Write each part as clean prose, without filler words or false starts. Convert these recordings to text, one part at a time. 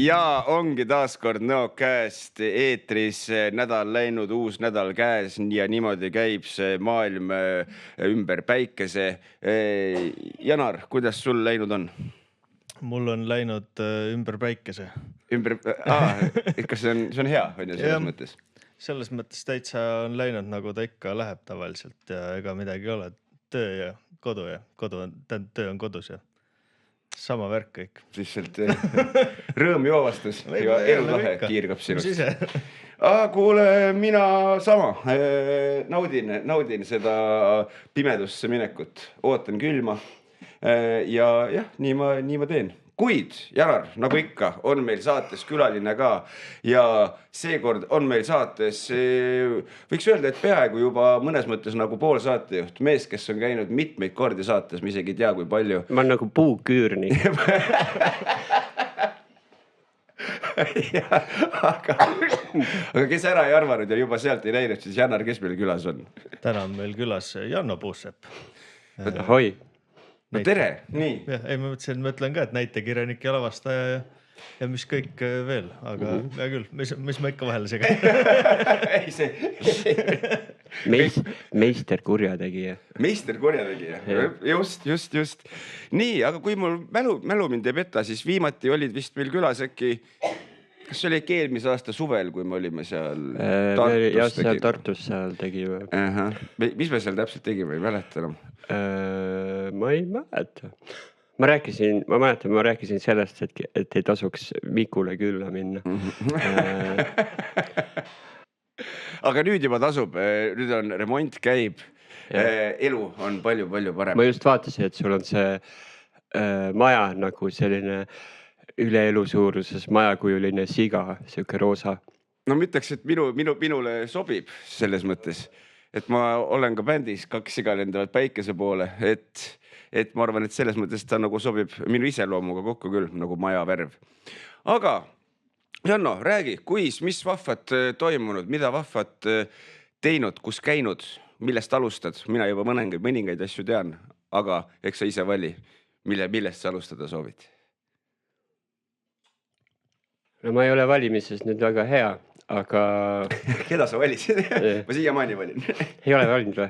Ja ongi taaskord Nõokäest eetris nädal läinud, uus nädal käes ja niimoodi käib see maailm ümber päikese. Janar, kuidas sul läinud on? Mul on läinud ümber päikese. Kas see on hea, on ju selles mõttes? Selles mõttes täitsa on läinud, nagu ta ikka läheb tavaliselt ja ega midagi ei ole. Töö ja kodu ja töö on kodus ja sama värk kõik. Lihtsalt rõõm joovastus ja elulahe kiirgab sinust. Kuule, mina sama. Naudin seda pimedusse minekut. Ootan külma ja jah, nii ma teen. Kuid, Janar, nagu ikka, on meil saates külaline ka ja seekord on meil saates, võiks öelda, et peaaegu juba mõnes mõttes nagu pool saatejuht, mees, kes on käinud mitmeid kordi saates, ma isegi ei tea, kui palju. Ma olen nagu puuküürni. Aga kes ära ei arvanud ja juba sealt ei näinud, siis Janar, kes meil külas on? Täna on meil külas Janno Puusepp. Hoi. No tere, nii. Ei, ma mõtlen ka, et näitekirjanik ja lavastaja ja mis kõik veel, aga hea küll, mis ma ikka vahele sega. Ei see. Meister kurjategija. Meister kurjategija, just. Nii, aga kui mul mälu mind ei peta, siis viimati olid vist meil külas äkki, kas see oli eelmise aasta suvel, kui me olime seal Tartus? Jah, seal Tartus seal tegime. Mis me seal täpselt tegime, ei mäleta enam? Ma ei mäleta. Ma rääkisin sellest, et ei tasuks Mikule külla minna. Aga nüüd juba tasub, nüüd on remont käib, elu on palju parem. Ma just vaatasin, et sul on see maja nagu selline üle elu suuruses majakujuline siga, siuke roosa. No ma ütleks, et minule sobib selles mõttes, et ma olen ka bändis 2 siga lendavad päikese poole, et ma arvan, et selles mõttes ta nagu sobib minu iseloomuga kokku küll, nagu maja värv. Aga Janno, räägi, mis vahvat toimunud, mida vahvat teinud, kus käinud, millest alustad? Mina juba mõningaid asju tean, aga eks sa ise vali, millest sa alustada soovid? No ma ei ole valimises nüüd väga hea, aga... Keda sa valisid? Ma siiamaani valin. Ei ole valinud või?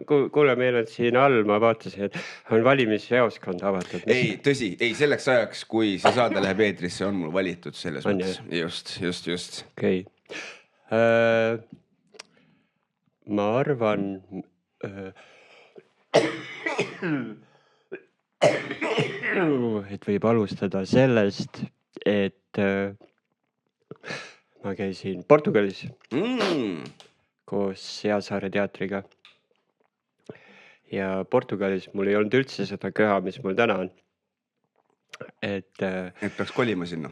Kuule, meil on siin all, ma vaatasin, et on valimisjaoskond avatud. Ei, tõsi, selleks ajaks, kui see saade läheb eetrisse, on mul valitud selles mõttes. Just. Okei. Ma arvan... et võib alustada sellest, et ma käisin Portugalis koos Seasaare teatriga. Ja Portugalis mul ei olnud üldse seda köha, mis mul täna on. Et peaks kolima sinna.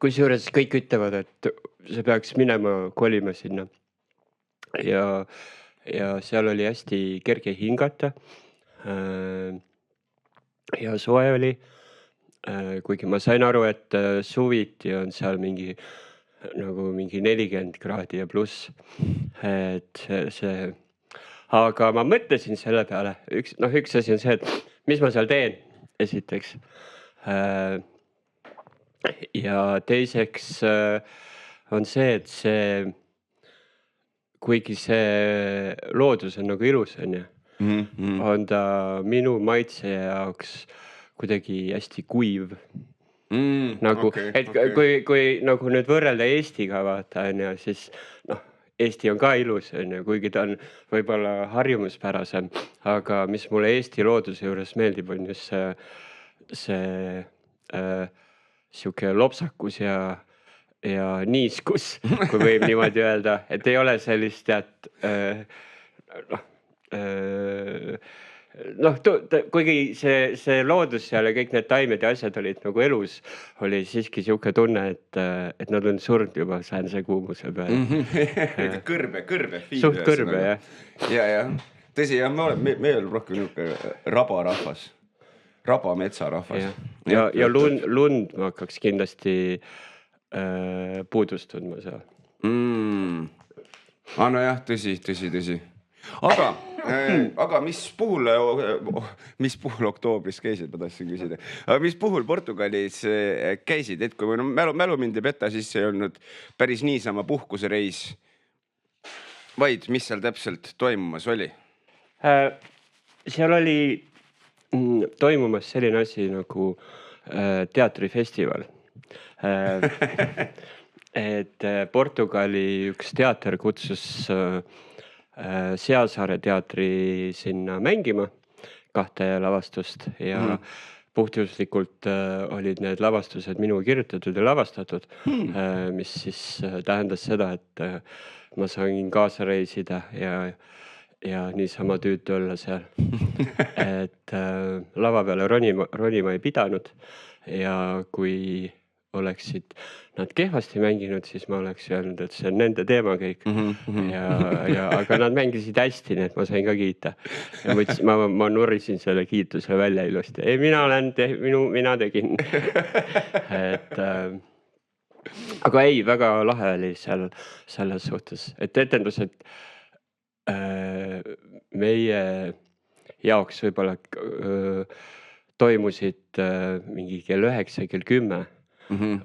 Kusjuures kõik ütlevad, et see peaks minema kolima sinna. Ja seal oli hästi kerge hingata ja soe oli, kuigi ma sain aru, et suviti on seal mingi 40 kraadi ja pluss. Et see... Aga ma mõtlesin selle peale, üks asi on see, et mis ma seal teen, esiteks. Ja teiseks on see, et kuigi see loodus on nagu ilus, on ta minu maitse jaoks kuidagi hästi kuiv. Kui nagu nüüd võrrelda Eestiga vaata, siis Eesti on ka ilus, kuigi ta on võib-olla harjumuspärasem, aga mis mulle Eesti looduse juures meeldib, on just see siuke lopsakus ja niiskus, kui võib niimoodi öelda, et ei ole sellist kuigi see loodus seal ja kõik need taimed ja asjad olid nagu elus, oli siiski siuke tunne, et nad on surnud juba säänse kuumuse peale. Kõrbe. Suht kõrbe, jah. Ja. Tõsi, jah, me oleme rohkem rabarahvas. Rabametsarahvas. Ja lund ma hakkaks kindlasti puudust tundma seal. No jah, tõsi. aga mis puhul oktoobris käisid, ma tahtsin küsida, aga mis puhul Portugalis käisid, et kui mälu mind ei peta, siis see ei olnud päris niisama puhkusereis, vaid mis seal täpselt toimumas oli? Seal oli toimumas selline asi nagu teatrifestival. Et Portugali üks teater kutsus Seasaare teatri sinna mängima 2 lavastust ja puhtjuhuslikult olid need lavastused minu kirjutatud ja lavastatud, mis siis tähendas seda, et ma sain kaasa reisida ja niisama tüütu olla seal. Et lava peale ronima ei pidanud ja kui oleksid nad kehvasti mänginud, siis ma oleks öelnud, et see on nende teema kõik. Aga nad mängisid hästi, nii et ma sain ka kiita. Ja ma nurisin selle kiituse välja ilusti. Ei, mina tegin. Aga ei, väga lahe oli seal selles suhtes, et etendused meie jaoks võib-olla toimusid mingi kell 9, kell 10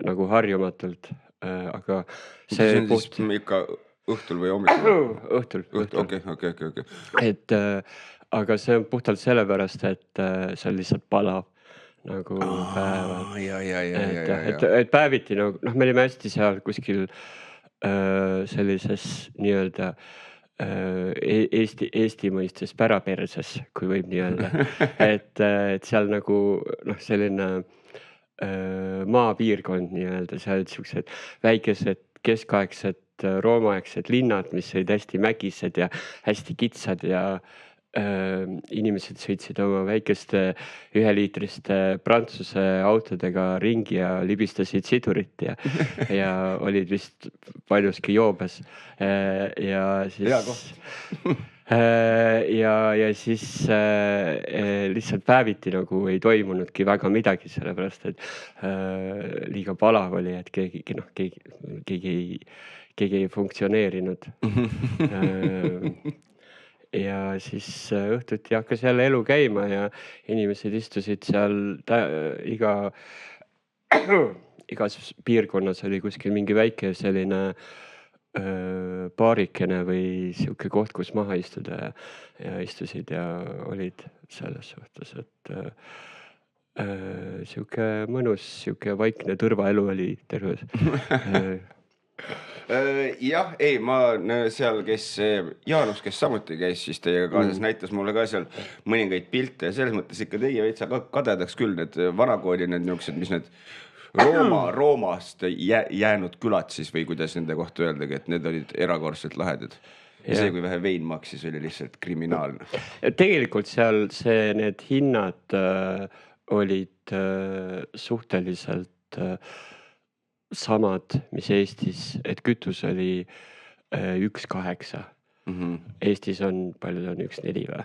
nagu harjumatult, aga see on siis ikka õhtul või hommikul? Õhtul. Okay. Et aga see on puhtalt sellepärast, et see on lihtsalt palav nagu päevad. Et päeviti nagu, me olime hästi seal kuskil sellises nii-öelda Eesti mõistes päraperses, kui võib nii öelda. Et seal nagu selline maapiirkond nii-öelda, seal olid siuksed väikesed keskaegsed roomaaegsed linnad, mis olid hästi mägised ja hästi kitsad ja inimesed sõitsid oma väikeste 1-liitriste Prantsuse autodega ringi ja libistasid sidurit ja olid vist paljuski joobes. Ja siis ja siis lihtsalt päeviti nagu ei toimunudki väga midagi, sellepärast et liiga palav oli, et keegi ei funktsioneerinud. Ja siis õhtuti hakkas jälle elu käima ja inimesed istusid seal igas piirkonnas oli kuskil mingi väike selline baarikene või siuke koht, kus maha istuda ja istusid ja olid selles suhtes, et siuke mõnus, siuke vaikne tõrvaelu oli terves. Jah, ei, ma seal, kes Jaanus, kes samuti käis siis teiega kaasas, näitas mulle ka seal mõningaid pilte ja selles mõttes ikka teie veitsa kadedaks küll need vanakooli, need niuksed, mis need Roomast jäänud külad siis või kuidas nende kohta öeldagi, et need olid erakordselt lahedad. Ja see, kui vähe vein maksis, oli lihtsalt kriminaalne. Tegelikult seal need hinnad olid suhteliselt samad, mis Eestis, et kütus oli 1,8. Eestis on, paljud on 1,4 või?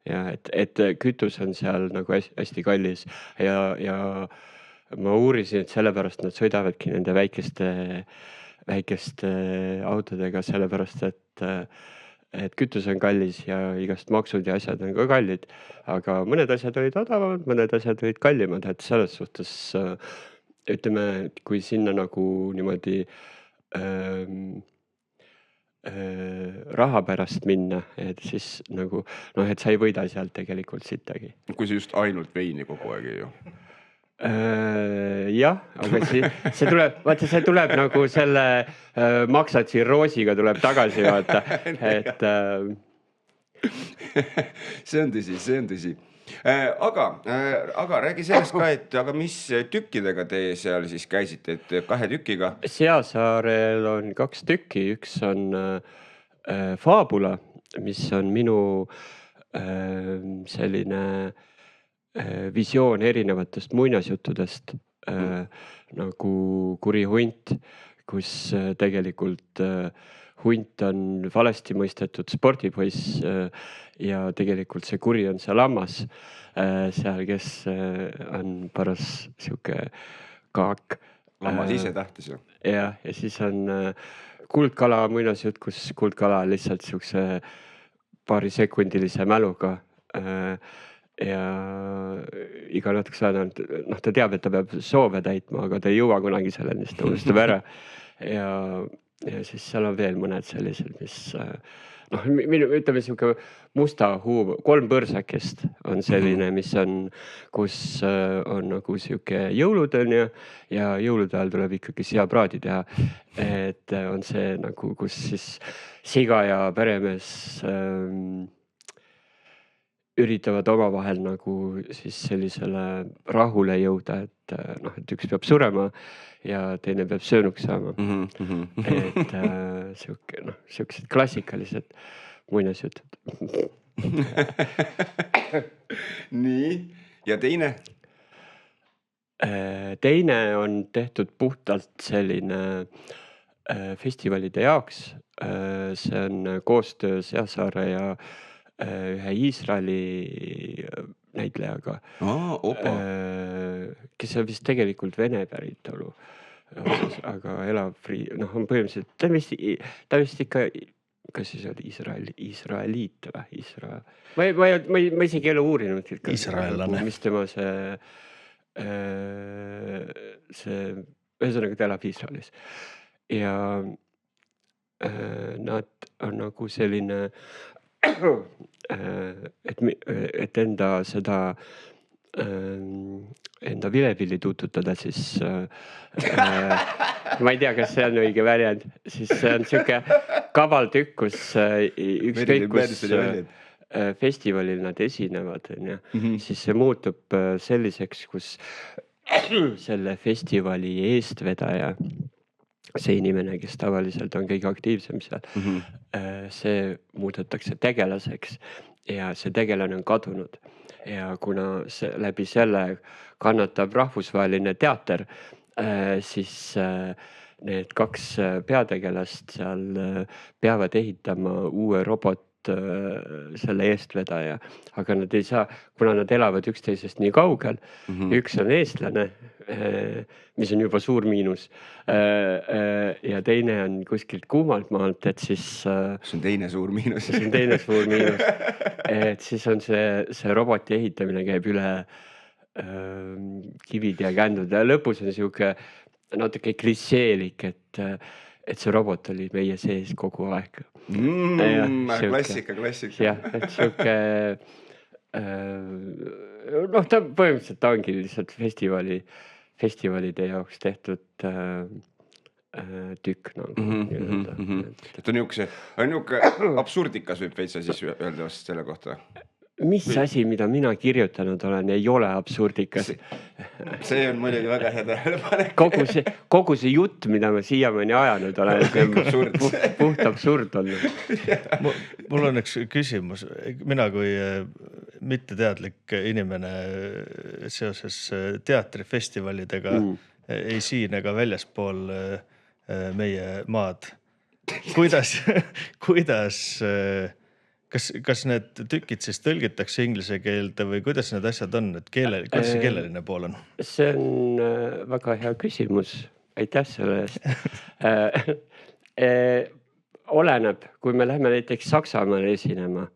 Ja et kütus on seal nagu hästi kallis ja ma uurisin, et sellepärast nad sõidavadki nende väikeste autodega, sellepärast et kütus on kallis ja igast maksud ja asjad on ka kallid, aga mõned asjad olid odavamad, mõned asjad olid kallimad, et selles suhtes ütleme, kui sinna nagu niimoodi raha pärast minna, et siis nagu et sa ei võida sealt tegelikult sittagi. Kui see just ainult veini kogu aeg ei ju. Jah, aga see tuleb nagu selle maksad tsirroosiga tuleb tagasi vaata, et see on tõsi. Aga räägi sellest ka, et aga mis tükkidega te seal siis käisite, et 2 tükiga? Seasaarel on 2 tükki, üks on Faabula, mis on minu selline visioon erinevatest muinasjuttudest nagu Kuri hunt, kus tegelikult hunt on valesti mõistetud spordipoiss ja tegelikult see kuri on see lammas seal, kes on paras siuke kaak. Lammas ise tahtis ju. Ja siis on kuldkala muinasjutt, kus kuldkala on lihtsalt siukse paarisekundilise mäluga ja iga natukese aja ta teab, et ta peab soove täitma, aga ta ei jõua kunagi selleni, siis ta unustab ära. Ja siis seal on veel mõned sellised, mis ütleme siuke musta huumor, 3 põrsakest on selline, mis on, kus on nagu siuke jõulud on ja jõulude ajal tuleb ikkagi seapraadi teha. Et on see nagu, kus siis siga ja peremees üritavad omavahel nagu siis sellisele rahule jõuda, et üks peab surema ja teine peab söönuks saama. Et siuksed klassikalised muinasjutud. Nii, ja teine? Teine on tehtud puhtalt selline festivalide jaoks. See on koostöö Seasaare ja ühe Iisraeli näitlejaga, kes on vist tegelikult vene päritolu, aga elab on põhimõtteliselt, ta vist ikka, kas siis oli Iisraeliit või? Ma isegi ei ole uurinud, mis tema see ühesõnaga ta elab Iisraelis ja nad on nagu selline et enda seda enda vilepilli tuututada, siis ma ei tea, kas see on õige väljend, siis see on siuke kaval tükk, kus ükskõik kus festivalil nad esinevad, siis see muutub selliseks, kus selle festivali eestvedaja, see inimene, kes tavaliselt on kõige aktiivsem seal, see muudetakse tegelaseks ja see tegelane on kadunud. Ja kuna läbi selle kannatab rahvusvaheline teater, siis need 2 peategelast seal peavad ehitama uue robot selle eestvedaja, aga nad ei saa, kuna nad elavad üksteisest nii kaugel, üks on eestlane, mis on juba suur miinus, ja teine on kuskilt kuumalt maalt, et siis see on teine suur miinus. See on teine suur miinus, et siis on see roboti ehitamine käib üle kivid ja kändud ja lõpus on siuke natuke klišeelik, et see robot oli meie sees kogu aeg. Klassika. Jah, et siuke ta põhimõtteliselt ongi lihtsalt festivalide jaoks tehtud tükk nagu. Et on niuke absurdikas võib veitsa siis öelda vast selle kohta. Mis asi, mida mina kirjutanud olen, ei ole absurdikas. See on muidugi väga hea tähelepanek. Kogu see jutt, mida ma siiamaani ajanud olen, puht absurd olnud. Mul on üks küsimus. Mina kui mitteteadlik inimene seoses teatrifestivalidega ei siin ega väljaspool meie maad. Kuidas kas need tükid siis tõlgitakse inglise keelde või kuidas need asjad on, et kuidas see keeleline pool on? See on väga hea küsimus. Aitäh selle eest. Oleneb, kui me läheme näiteks Saksamaale esinema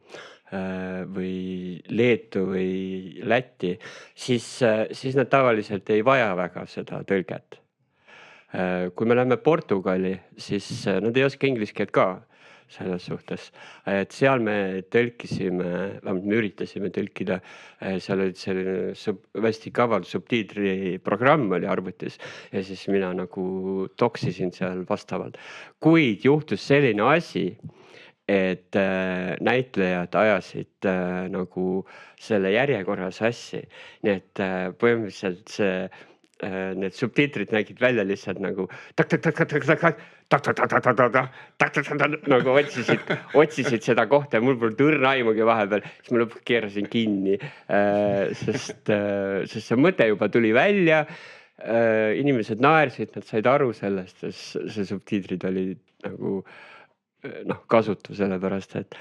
või Leetu või Lätti, siis nad tavaliselt ei vaja väga seda tõlget. Kui me läheme Portugali, siis nad ei oska inglise keelt ka selles suhtes, et seal me tõlkisime, me üritasime tõlkida, seal oli selline hästi kaval subtiitri programm oli arvutis ja siis mina nagu toksisin seal vastavalt. Kuid juhtus selline asi, et näitlejad ajasid nagu selle järjekorra sassi, nii et põhimõtteliselt need subtiitrid nägid välja lihtsalt nagu nagu otsisid seda kohta ja mul pole tõrna aimugi vahepeal, siis ma lõpuks keerasin kinni, sest see mõte juba tuli välja, inimesed naersid, nad said aru sellest, see subtiitrid oli nagu kasutu sellepärast, et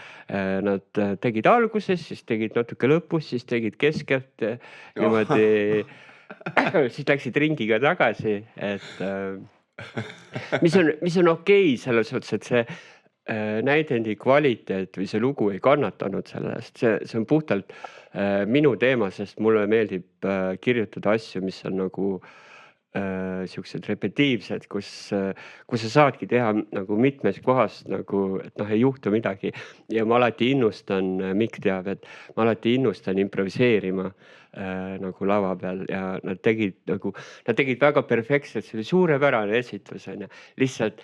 nad tegid alguses, siis tegid natuke lõpus, siis tegid keskelt, niimoodi siis läksid ringiga tagasi, et mis on okei selles suhtes, et näidendi kvaliteet või see lugu ei kannatanud selle eest, see on puhtalt minu teema, sest mulle meeldib kirjutada asju, mis on nagu siuksed repetiivsed, kus sa saadki teha nagu mitmes kohas nagu, et ei juhtu midagi. Ja ma alati innustan, Mikk teab, et ma alati innustan improviseerima nagu lava peal ja nad tegid väga perfektselt, see oli suurepärane esitus, on ju. Lihtsalt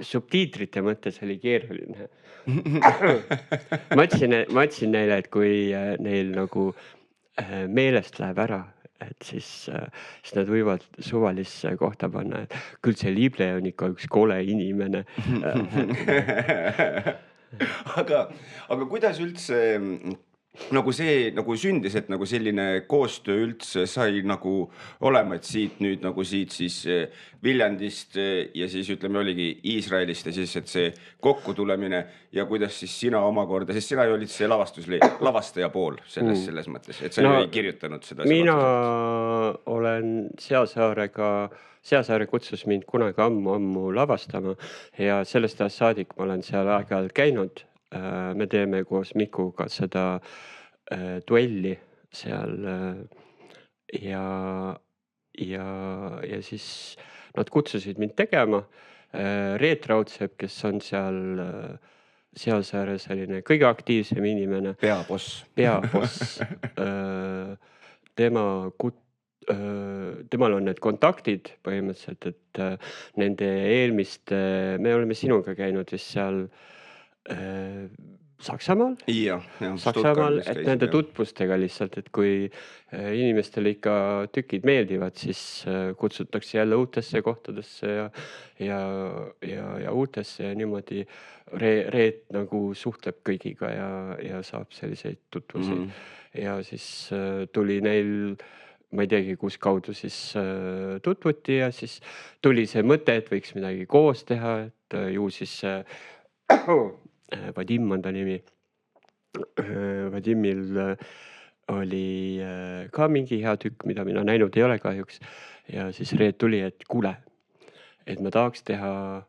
subtiitrite mõttes oli keeruline. Ma ütlesin neile, et kui neil nagu meelest läheb ära, et siis nad võivad suvalisse kohta panna, et küll see Lible on ikka üks kole inimene. aga kuidas üldse nagu see nagu sündis, et nagu selline koostöö üldse sai nagu olema, et siit nüüd nagu siit siis Viljandist ja siis ütleme oligi Iisraelist ja siis, et see kokkutulemine ja kuidas siis sina omakorda, sest sina ju olid see lavastaja pool selles mõttes, et sa ei kirjutanud seda. Mina olen Seasaare kutsus mind kunagi ammu lavastama ja sellest ajast saadik ma olen seal aeg-ajalt käinud. Me teeme koos Mikuga seda duelli seal ja siis nad kutsusid mind tegema. Reet Raudsepp, kes on seal Sealsaare selline kõige aktiivsem inimene. Peaboss. Temal on need kontaktid põhimõtteliselt, et nende eelmist, me oleme sinuga käinud vist seal Saksamaal, et nende tutvustega lihtsalt, et kui inimestele ikka tükid meeldivad, siis kutsutakse jälle uutesse kohtadesse ja uutesse ja niimoodi Reet nagu suhtleb kõigiga ja saab selliseid tutvusi. Ja siis tuli neil, ma ei teagi, kus kaudu siis tutvuti ja siis tuli see mõte, et võiks midagi koos teha, et ju siis Vadim on ta nimi. Vadimil oli ka mingi hea tükk, mida mina näinud ei ole kahjuks. Ja siis Reet tuli, et kuule, et ma tahaks teha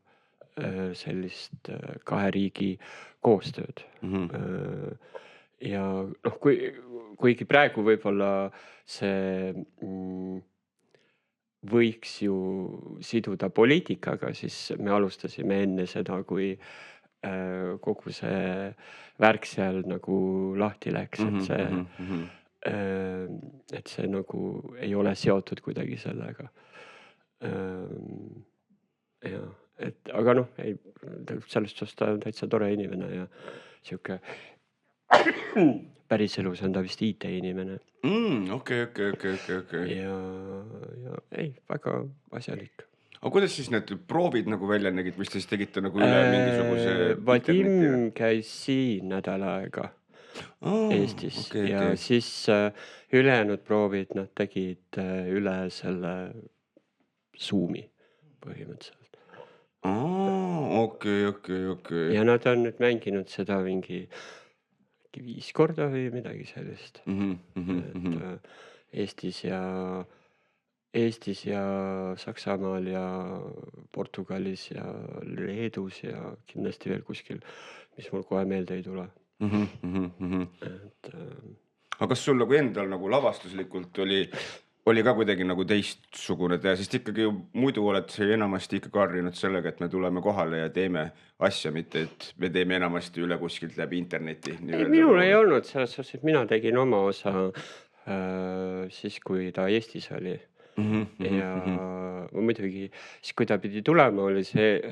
sellist kahe riigi koostööd. Ja kuigi praegu võib-olla see võiks ju siduda poliitikaga, siis me alustasime enne seda, kui kogu see värk seal nagu lahti läks, et see nagu ei ole seotud kuidagi sellega. Ja, aga sellest suhtes ta on täitsa tore inimene ja siuke päriselus on ta vist IT-inimene. Okei. Ja ei, väga asjalik. Aga kuidas siis need proovid nagu välja nägid, mis te siis tegite nagu üle mingisuguse Vadim käis siin nädal aega Eestis ja siis ülejäänud proovid nad tegid üle selle Zoomi põhimõtteliselt. Okei. Ja nad on nüüd mänginud seda mingi 5 korda või midagi sellist. Eestis ja Saksamaal ja Portugalis ja Leedus ja kindlasti veel kuskil, mis mul kohe meelde ei tule. Aga kas sul nagu endal nagu lavastuslikult oli ka kuidagi nagu teistsugune teha, sest ikkagi muidu oled sa enamasti ikkagi harjunud sellega, et me tuleme kohale ja teeme asja, mitte et me teeme enamasti üle kuskilt läbi interneti. Minul ei olnud selles suhtes, et mina tegin oma osa siis, kui ta Eestis oli. Ja muidugi siis, kui ta pidi tulema, oli see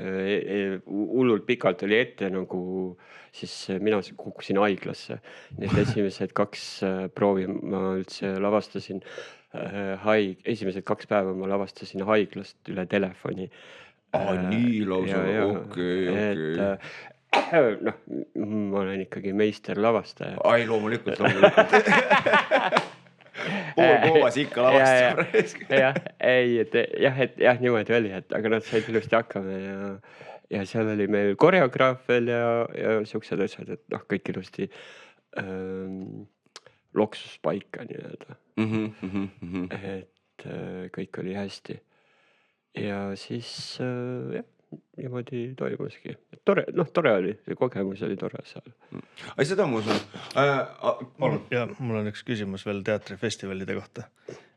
hullult pikalt oli ette nagu siis mina kukkusin haiglasse. Need esimesed 2 proovi ma üldse lavastasin esimesed 2 päeva ma lavastasin haiglast üle telefoni. Nii lausa, okei. Ma olen ikkagi meister lavastaja. Ai, loomulikult. Pool koovas ikka lavastab. Jah, niimoodi oli, aga nad said ilusti hakkama ja seal oli meil koreograaf veel ja siuksed asjad, et kõik ilusti loksus paika nii-öelda. Et kõik oli hästi. Ja siis niimoodi toimuski. Tore oli, see kogemus oli tore seal. Ai, seda ma usun. Ja mul on üks küsimus veel teatrifestivalide kohta.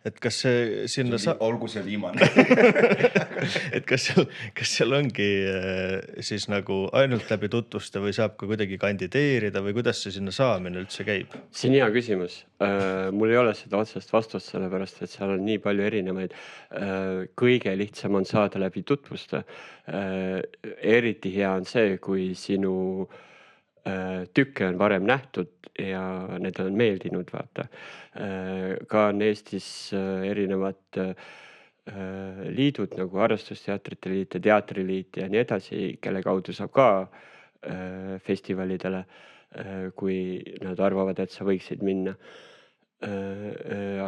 Et kas see sinna olgu see viimane. et kas seal ongi siis nagu ainult läbi tutvuste või saab ka kuidagi kandideerida või kuidas see sinna saamine üldse käib? See on hea küsimus. Mul ei ole seda otsest vastust, sellepärast, et seal on nii palju erinevaid. Kõige lihtsam on saada läbi tutvuste. Eriti hea on see, kui sinu tükke on varem nähtud ja need on meeldinud, vaata. Ka on Eestis erinevad liidud nagu Harrastusteatrite Liit ja Teatriliit ja nii edasi, kelle kaudu saab ka festivalidele, kui nad arvavad, et sa võiksid minna.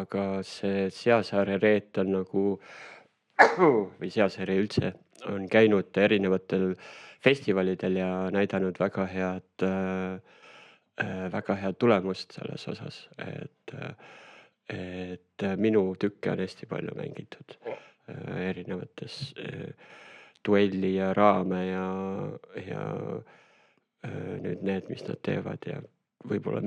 Aga see Seasaare Reet on nagu, või Seasaare üldse, on käinud erinevatel festivalidel ja näidanud väga head tulemust selles osas, et minu tükke on hästi palju mängitud erinevates duelli ja raame ja nüüd need, mis nad teevad ja võib-olla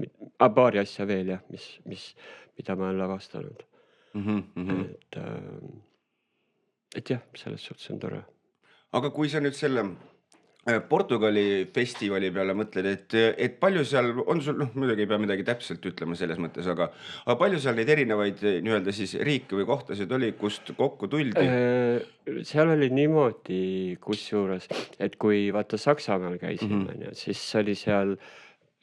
paari asja veel, jah, mida ma olen lavastanud. Et jah, selles suhtes on tore. Aga kui sa nüüd selle Portugali festivali peale mõtled, et palju seal on sul, muidugi ei pea midagi täpselt ütlema selles mõttes, aga palju seal neid erinevaid nii-öelda siis riike või kohtasid oli, kust kokku tuldi? Seal oli niimoodi kusjuures, et kui vaata Saksamaal käisime, siis oli seal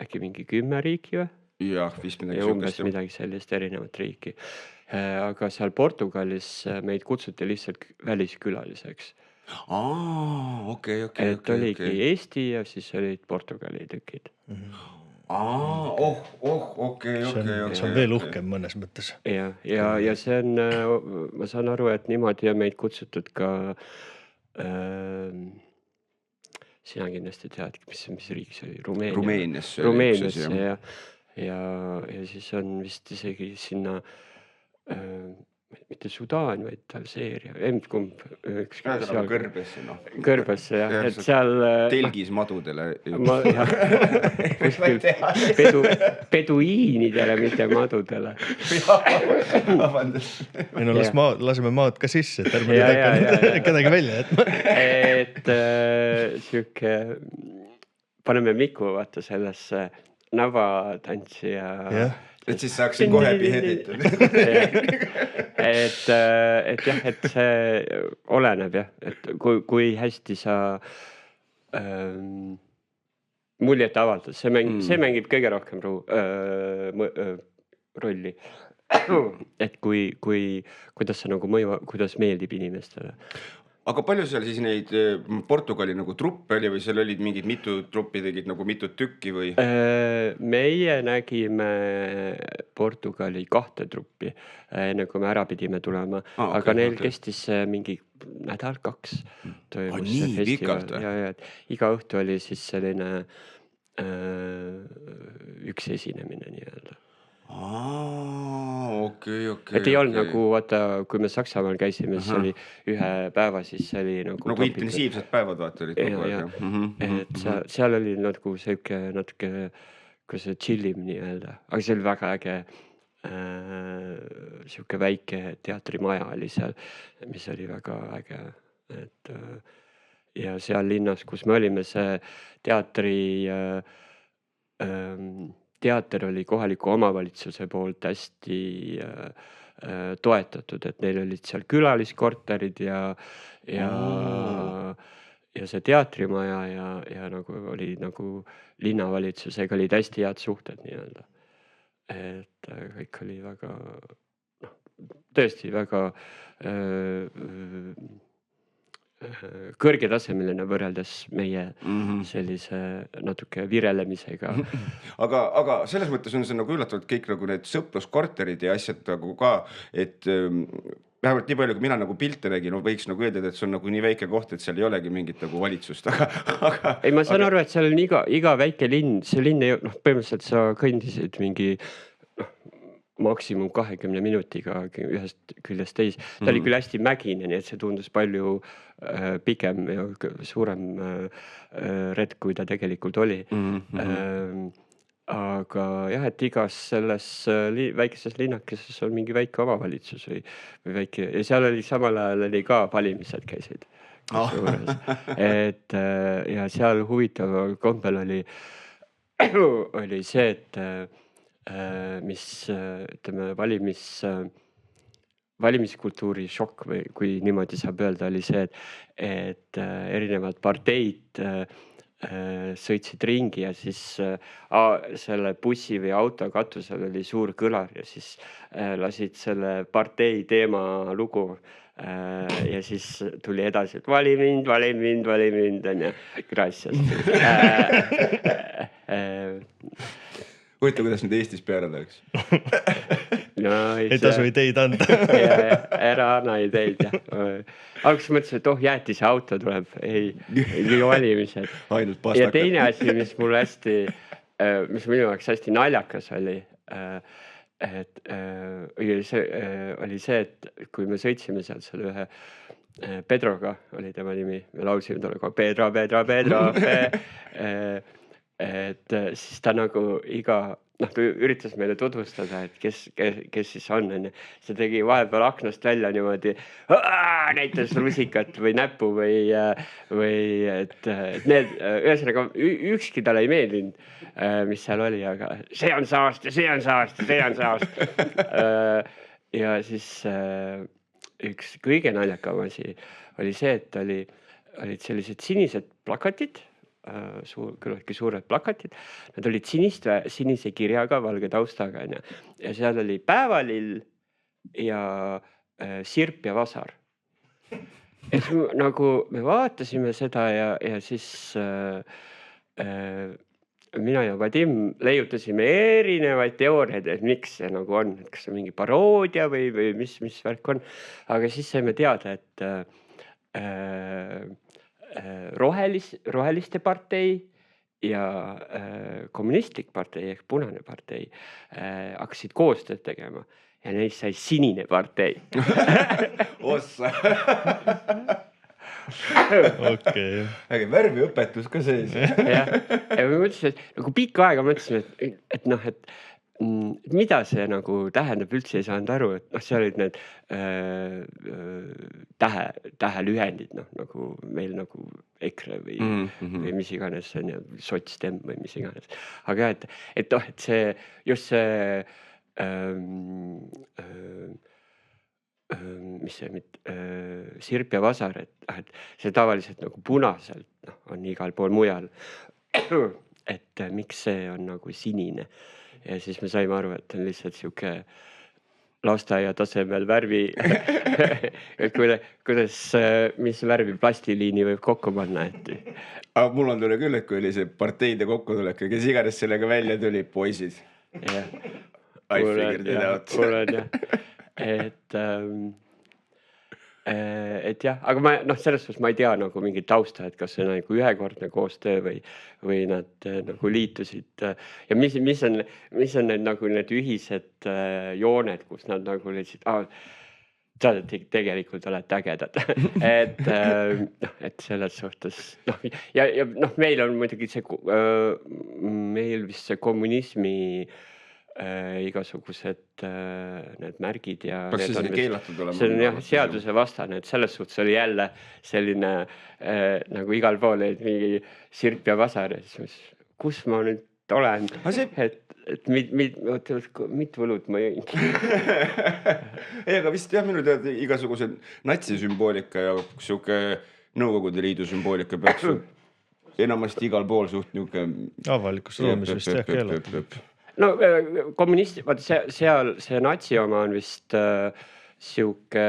äkki mingi 10 riiki või? Jah, vist midagi ja umbes midagi sellist erinevat riiki. Aga seal Portugalis meid kutsuti lihtsalt väliskülaliseks. Okei. Et oligi Eesti ja siis olid Portugali tükid. Okei. See on veel uhkem mõnes mõttes. Ja see on, ma saan aru, et niimoodi on meid kutsutud ka, sina kindlasti tead, mis riik see oli, Rumeeniasse ja siis on vist isegi sinna mitte Sudaan, vaid Alžeeria, kumb Kõrbesse, Kõrbesse, jah, et seal telgis madudele peduiinidele, mitte madudele. Laseme maad ka sisse, et ärme nüüd hakka kedagi välja jätma. Et siuke, paneme Miku vaata sellesse navatantsi ja et siis saaksin kohe piheditud. Et jah, et see oleneb jah, et kui hästi sa muljet avaldad, see mängib kõige rohkem rolli. Et kuidas sa nagu kuidas meeldib inimestele. Aga palju seal siis neid Portugali nagu truppe oli või seal olid mingid mitu truppi, tegid nagu mitut tükki või? Meie nägime Portugali 2 truppi, enne kui me ära pidime tulema, aga neil kestis mingi nädal 2. Nii pikalt või? Ja iga õhtu oli siis selline üks esinemine nii-öelda. Okei. Et ei olnud nagu, vaata, kui me Saksamaal käisime, siis oli ühe päeva, siis oli nagu intensiivsed päevad, vaata, olid kogu aeg. Et seal oli nagu selke natuke, kui see chillim nii-öelda, aga see oli väga äge, siuke väike teatrimaja oli seal, mis oli väga äge, et ja seal linnas, kus me olime, see teater oli kohaliku omavalitsuse poolt hästi toetatud, et neil olid seal külaliskorterid ja see teatrimaja ja nagu oli nagu linnavalitsusega olid hästi head suhted nii-öelda. Et kõik oli väga, tõesti väga kõrgetasemeline võrreldes meie sellise natuke virelemisega. Aga selles mõttes on see nagu üllatavalt kõik nagu need sõpruskorterid ja asjad nagu ka, et vähemalt nii palju, kui mina nagu pilte nägin, võiks nagu öelda, et see on nagu nii väike koht, et seal ei olegi mingit nagu valitsust. Ei, ma saan aru, et seal on iga väike linn, see linn, põhimõtteliselt sa kõndisid mingi maksimum 20 minutiga ühest küljest teise. Ta oli küll hästi mägine, nii et see tundus palju pikem ja suurem retk, kui ta tegelikult oli. Aga jah, et igas selles väikeses linnakeses on mingi väike omavalitsus või väike ja seal oli samal ajal oli ka valimised käisid. Et ja seal huvitav kombel oli see, et mis ütleme valimiskultuuri šokk või kui niimoodi saab öelda, oli see, et erinevad parteid sõitsid ringi ja siis selle bussi või auto katusel oli suur kõlar ja siis lasid selle partei teema lugu ja siis tuli edasi, et vali mind, on ju, gracias. Huvitav, kuidas nüüd Eestis peale oleks? Ei tasu ideid anda. Ära anna ideid, jah. Alguses mõtlesin, et jäätise auto tuleb, ei valimised. Ja teine asi, mis minu jaoks hästi naljakas oli, oli see, et kui me sõitsime seal selle ühe Pedroga, oli tema nimi, me laulsime talle ka Pedro, et siis ta nagu ta üritas meile tutvustada, et kes siis on. See tegi vahepeal aknast välja niimoodi, näitas rusikat või näppu või et need, ühesõnaga ükski talle ei meeldinud, mis seal oli, aga see on saast. Ja siis üks kõige naljakam asi oli see, et olid sellised sinised plakatid, küllaltki suured plakatid, nad olid sinise kirjaga, valge taustaga ja seal oli päevalill ja sirp ja vasar. Et nagu me vaatasime seda ja siis mina ja Vadim leiutasime erinevaid teooriaid, et miks see nagu on, et kas see mingi paroodia või mis värk on, aga siis saime teada, et roheliste partei ja kommunistlik partei ehk punane partei hakkasid koostööd tegema ja neist sai sinine partei. Ossa. Okei. Äge värviõpetus ka sees. Ja me mõtlesime, et nagu pikka aega mõtlesime, et mida see nagu tähendab, üldse ei saanud aru, et seal olid need tähelühendid, nagu meil nagu EKRE või mis iganes, sotsdem või mis iganes. Aga et see, just see, mis see sirp ja vasar, et see tavaliselt nagu punaselt on igal pool mujal, et miks see on nagu sinine. Ja siis me saime aru, et on lihtsalt siuke lasteaia tasemel värvi, et kuidas, mis värvi plastiliini võib kokku panna. Aga mul on tuli küll, et kui oli see parteide kokkutulek ja kes iganes sellega välja tuli, poisid. I figured it out. Mul on jah, et jah, aga selles suhtes ma ei tea nagu mingit tausta, et kas see on nagu ühekordne koostöö või nad nagu liitusid ja mis on need nagu need ühised jooned, kus nad nagu lihtsalt, tegelikult olete ägedad, et selles suhtes ja meil on muidugi see, meil vist see kommunismi igasugused need märgid ja see on keelatud olema. See on jah seaduse vastane, et selles suhtes oli jälle selline nagu igal pool mingi sirp ja vasar, kus ma nüüd olen, et mitu võlut ma jõin. Ei, aga vist jah, minu teada igasugused natsisümboolika ja siuke Nõukogude Liidu sümboolika peaks enamasti igal pool suht niuke avalikus ruumis vist jah keelatud. No kommunist, vaata seal see natsi oma on vist siuke...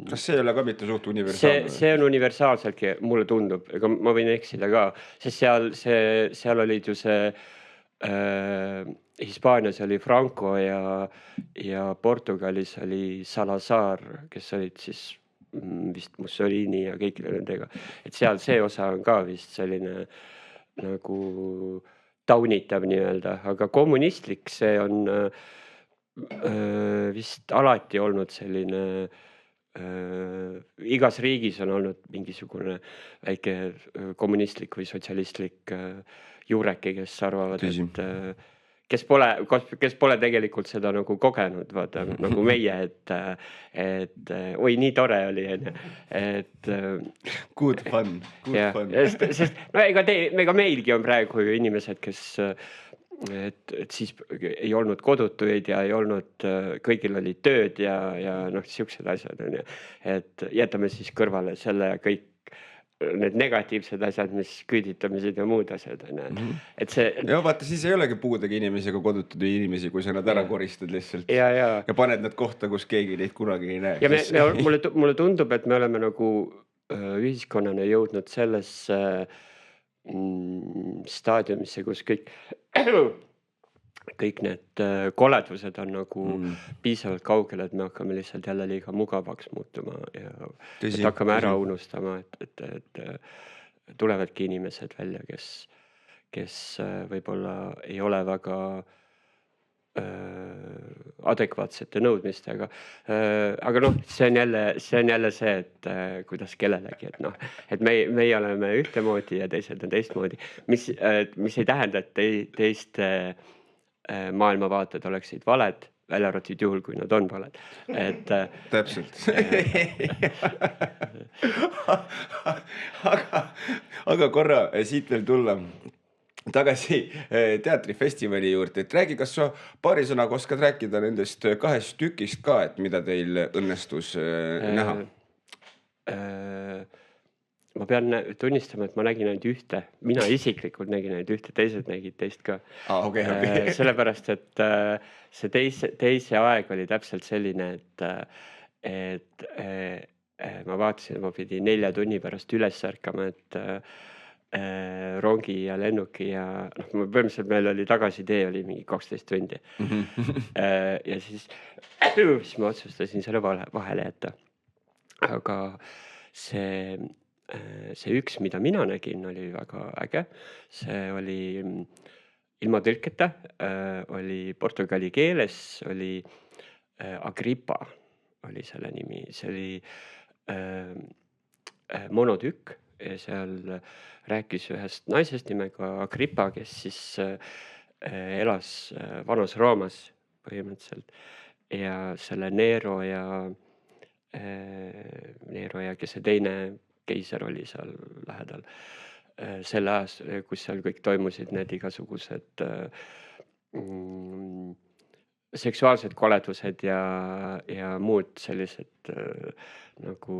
Kas see ei ole ka mitte suht universaalne? See on universaalseltki, mulle tundub, ega ma võin eksida ka, sest seal olid ju see Hispaanias oli Franco ja Portugalis oli Salazar, kes olid siis vist Mussolini ja kõikide nendega. Et seal see osa on ka vist selline nagu... taunitav nii-öelda, aga kommunistlik see on vist alati olnud selline igas riigis on olnud mingisugune väike kommunistlik või sotsialistlik juureke, kes arvavad, et kes pole tegelikult seda nagu kogenud, vaata nagu meie, et oi, nii tore oli, et good fun. Sest no ega meilgi on praegu ju inimesed, kes et siis ei olnud kodutuid ja ei olnud, kõigil oli tööd ja noh, siuksed asjad on ju, et jätame siis kõrvale selle kõik need negatiivsed asjad, mis küüditamised ja muud asjad on ju, et see. Ja vaata, siis ei olegi puudega inimesi ega kodutud inimesi, kui sa nad ära koristad lihtsalt ja paned nad kohta, kus keegi neid kunagi ei näe. Ja mulle tundub, et me oleme nagu ühiskonnana jõudnud sellesse staadiumisse, kus kõik need koledused on nagu piisavalt kaugel, et me hakkame lihtsalt jälle liiga mugavaks muutuma ja et hakkame ära unustama, et tulevadki inimesed välja, kes võib-olla ei ole väga adekvaatsete nõudmistega. Aga noh, see on jälle see, et kuidas kellelegi, et noh, et meie oleme ühtemoodi ja teised on teistmoodi, mis ei tähenda, et teiste maailmavaated oleksid valed, välja arvatud juhul, kui nad on valed. Täpselt. Aga korra siit veel tulla tagasi teatrifestivali juurde, et räägi, kas sa paari sõnaga oskad rääkida nendest 2 tükist ka, et mida teil õnnestus näha? Ma pean tunnistama, et ma nägin ainult ühte. Mina isiklikult nägin ainult ühte, teised nägid teist ka. Okay. Sellepärast, et see teise aeg oli täpselt selline, et ma vaatasin, ma pidi 4 tunni pärast üles ärkama, et rongi ja lennuki ja noh, põhimõtteliselt meil oli tagasitee oli mingi 12 tundi. Ja siis ma otsustasin selle vahele jätta. Aga see üks, mida mina nägin, oli väga äge. See oli ilma tõlketa, oli portugali keeles, oli Agrippa oli selle nimi. See oli monotükk ja seal rääkis ühest naisest nimega Agrippa, kes siis elas vanas Roomas põhimõtteliselt ja selle Nero ja kes see teine keiser oli seal lähedal. Selle ajast, kus seal kõik toimusid need igasugused seksuaalsed koledused ja muud sellised nagu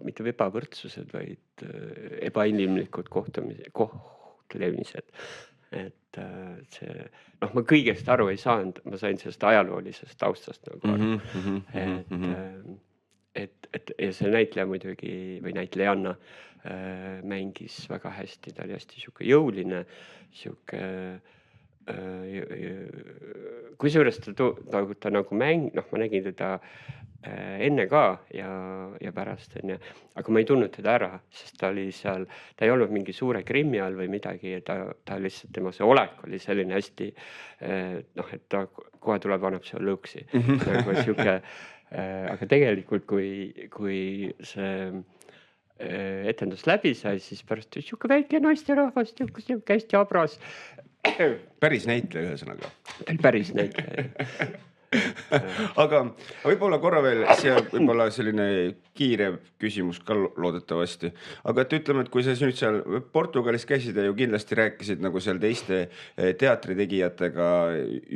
mitte ebavõrdsused, vaid ebainimlikud kohtlemised. Et see, noh, ma kõigest aru ei saanud, ma sain sellest ajaloolisest taustast nagu aru. Et see näitleja muidugi või näitlejanna mängis väga hästi, ta oli hästi siuke jõuline, siuke kusjuures ta nagu noh, ma nägin teda enne ka ja pärast, aga ma ei tundnud teda ära, sest ta oli seal, ta ei olnud mingi suure grimmi all või midagi, ta lihtsalt, tema see olek oli selline hästi, noh, et ta kohe tuleb, annab seal lõuksi. Nagu siuke, aga tegelikult, kui see etendus läbi sai, siis pärast siuke väike naisterahvas, siuke hästi abras. Päris näitleja ühesõnaga. Päris näitleja. Aga võib-olla korra veel võib-olla selline kiire küsimus ka loodetavasti. Aga et ütleme, et kui sa nüüd seal Portugalis käisid ja ju kindlasti rääkisid nagu seal teiste teatritegijatega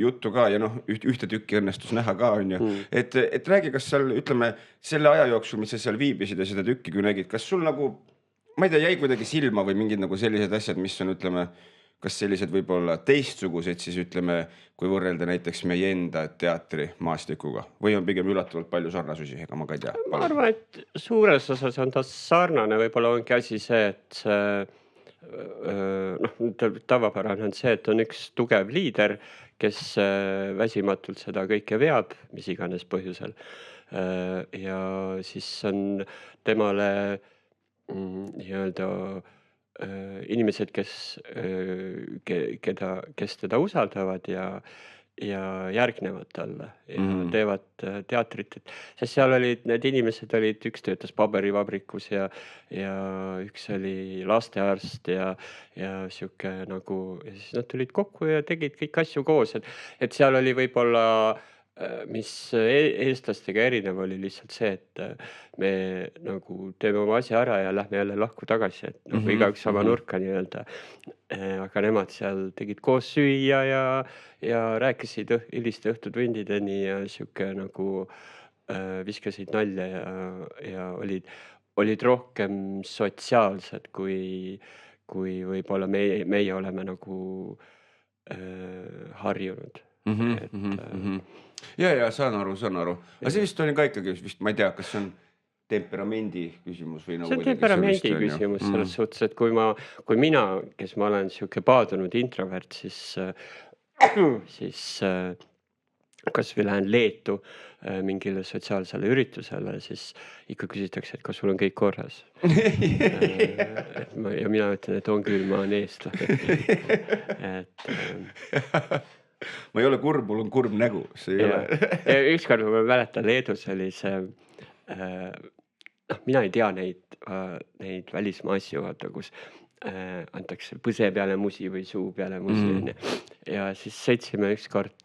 juttu ka ja noh, ühte tükki õnnestus näha ka on ju. Et räägi, kas seal ütleme selle aja jooksul, mis sa seal viibisid ja seda tükki kui nägid, kas sul nagu, ma ei tea, jäi kuidagi silma või mingid nagu sellised asjad, mis on ütleme, kas sellised võib-olla teistsugused siis ütleme, kui võrrelda näiteks meie enda teatrimaastikuga või on pigem üllatavalt palju sarnasusi, ega ma ka ei tea. Ma arvan, et suures osas on ta sarnane, võib-olla ongi asi see, et noh, tavapärane on see, et on üks tugev liider, kes väsimatult seda kõike veab, mis iganes põhjusel. Ja siis on temale nii-öelda inimesed, kes teda usaldavad ja järgnevad talle ja teevad teatrit. Sest seal olid, need inimesed olid, üks töötas paberivabrikus ja üks oli lastearst ja siuke nagu, ja siis nad tulid kokku ja tegid kõik asju koos. Et seal oli võib-olla, mis eestlastega erinev oli lihtsalt see, et me nagu teeme oma asja ära ja lähme jälle lahku tagasi, et nagu igaüks sama nurka nii-öelda. Aga nemad seal tegid koos süüa ja rääkisid hiliste õhtutundideni ja siuke nagu viskasid nalja ja olid rohkem sotsiaalsed, kui võib-olla meie oleme nagu harjunud. Ja saan aru. Aga see vist oli ka ikkagi vist, ma ei tea, kas see on temperamendi küsimus või nagu. See on temperamendi küsimus selles suhtes, et kui mina, kes ma olen siuke paadunud introvert, siis kas või lähen Leetu mingile sotsiaalsele üritusele, siis ikka küsitakse, et kas sul on kõik korras. Ja mina ütlen, et on küll, ma olen eestlane. Ma ei ole kurb, mul on kurb nägu, see ei ole. Ükskord ma mäletan, Leedus oli see, mina ei tea neid välismaa asju, kus antakse põse peale musi või suu peale musi. Ja siis sõitsime ükskord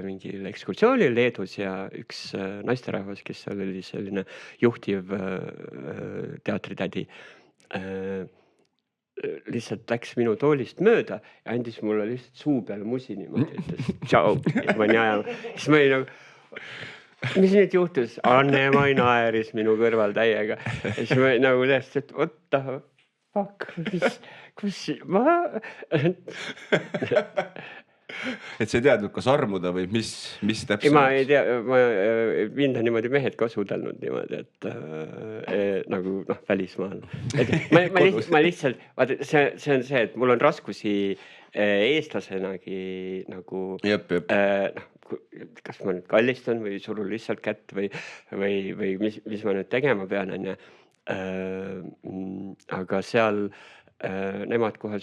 mingil ekskursioonil Leedus ja üks naisterahvas, kes seal oli selline juhtiv teatritädi, lihtsalt läks minu toolist mööda ja andis mulle lihtsalt suu peale musi niimoodi, ütles tšau, ja ma ajama. Siis ma olin nagu, mis nüüd juhtus? Anne-Mai naeris minu kõrval täiega. Ja siis ma nagu tähest, et what the fuck, kus ma... Et sa ei teadnud, kas armuda või mis täpselt? Ma ei tea, mind on niimoodi mehed ka sudelnud niimoodi, et nagu välismaal. Ma lihtsalt, vaata, see on see, et mul on raskusi eestlasenagi nagu, kas ma nüüd kallistan või surun lihtsalt kätt või mis ma nüüd tegema pean, aga seal nemad kohe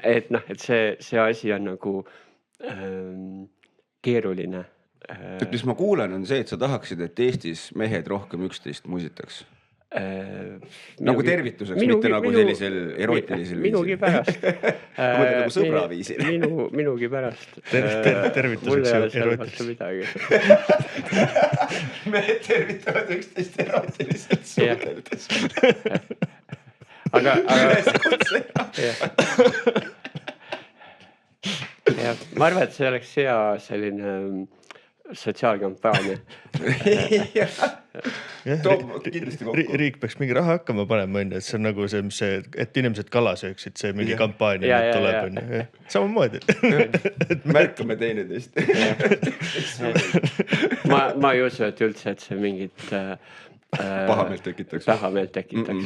et see asi on nagu keeruline. Et mis ma kuulen on see, et sa tahaksid, et Eestis mehed rohkem üksteist musitaks. Nagu tervituseks, mitte nagu sellisel erootilisel viisil. Minugi pärast. Nagu sõbra viisil. Minugi pärast. Tervituseks ja erootilisel. Midagi. Mehed tervitavad üksteist erootiliselt suudeldes. Aga ma arvan, et see oleks hea selline sotsiaalkampaania. Riik peaks mingi raha hakkama panema, et see on nagu see, et inimesed kala sööksid, see mingi kampaania tuleb. Samamoodi. Märkame teineteist. Ma ei usu, et üldse, et see mingit pahameelt tekitaks.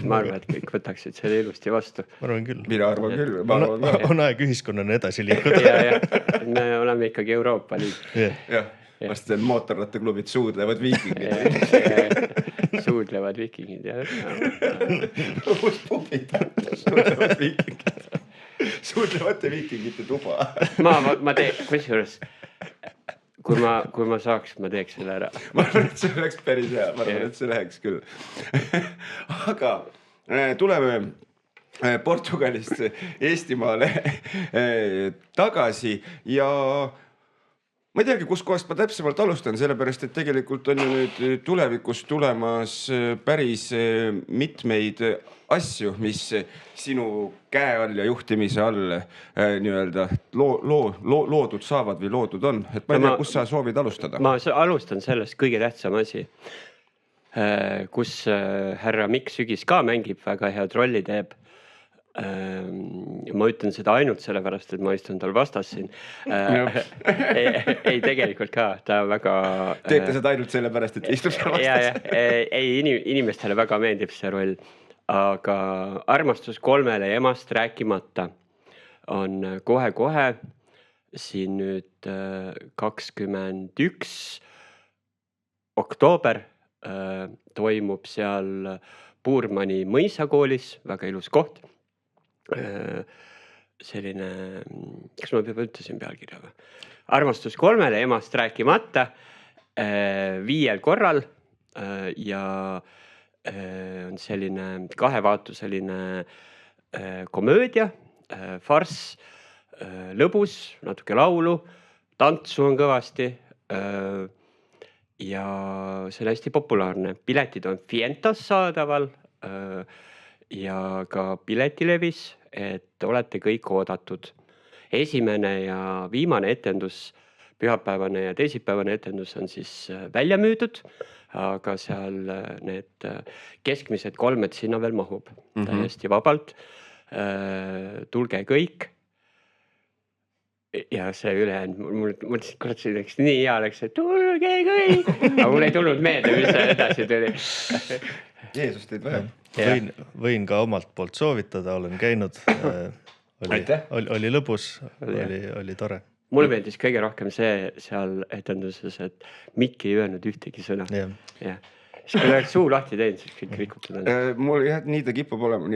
Ma arvan, et kõik võtaksid selle ilusti vastu. Ma arvan küll. Mina arvan küll. On aeg ühiskonnana edasi liikuda. Me oleme ikkagi Euroopa Liit. Jah. Vast see mootorrattaklubid suudlevad viikingid. Suudlevad viikingid, jah. Uus pubid, suudlevad viikingid. Suudlevate viikingite tuba. Ma kusjuures, kui ma saaks, ma teeks selle ära. Ma arvan, et see oleks päris hea. Ma arvan, et see läheks küll. Aga tuleme Portugalist Eestimaale tagasi ja ma ei teagi, kus kohast ma täpsemalt alustan, sellepärast, et tegelikult on ju nüüd tulevikus tulemas päris mitmeid asju, mis sinu käe all ja juhtimise all nii-öelda loodud saavad või loodud on. Et ma ei tea, kus sa soovid alustada? Ma alustan sellest kõige tähtsam asi, kus härra Mikk Sügis ka mängib, väga head rolli teeb. Ma ütlen seda ainult sellepärast, et ma istun tal vastas siin. Ei, tegelikult ka, ta väga... Teete seda ainult sellepärast, et istub seal vastas? Ei, inimestele väga meeldib see roll. Aga Armastus 3 emast rääkimata on kohe siin nüüd 21. oktoober toimub seal Puurmani mõisakoolis, väga ilus koht. Selline, kas ma juba ütlesin pealkirja või? Armastus 3 emast rääkimata 5 korral ja on selline kahevaatuseline komöödia, farss, lõbus, natuke laulu, tantsu on kõvasti ja see on hästi populaarne. Piletid on Fientas saadaval ja ka Piletilevis, et olete kõik oodatud. Esimene ja viimane etendus, pühapäevane ja teisipäevane etendus on siis välja müüdud, aga seal need keskmised 3 sinna veel mahub täiesti vabalt. Tulge kõik. Ja see ülejäänud, mul mõtlesin, kurat, see läks nii hea, läks, et tulge kõik. Aga mul ei tulnud meelde, mis see edasi tuli. Jeesus teid vähem. Võin ka omalt poolt soovitada, olen käinud. Oli lõbus, oli tore. Mulle meeldis kõige rohkem see seal etenduses, et Mikk ei öelnud ühtegi sõna. Ja. Siis kui oleks suu lahti teinud, siis kõik rikutud. Mul jah, nii ta kipub olema.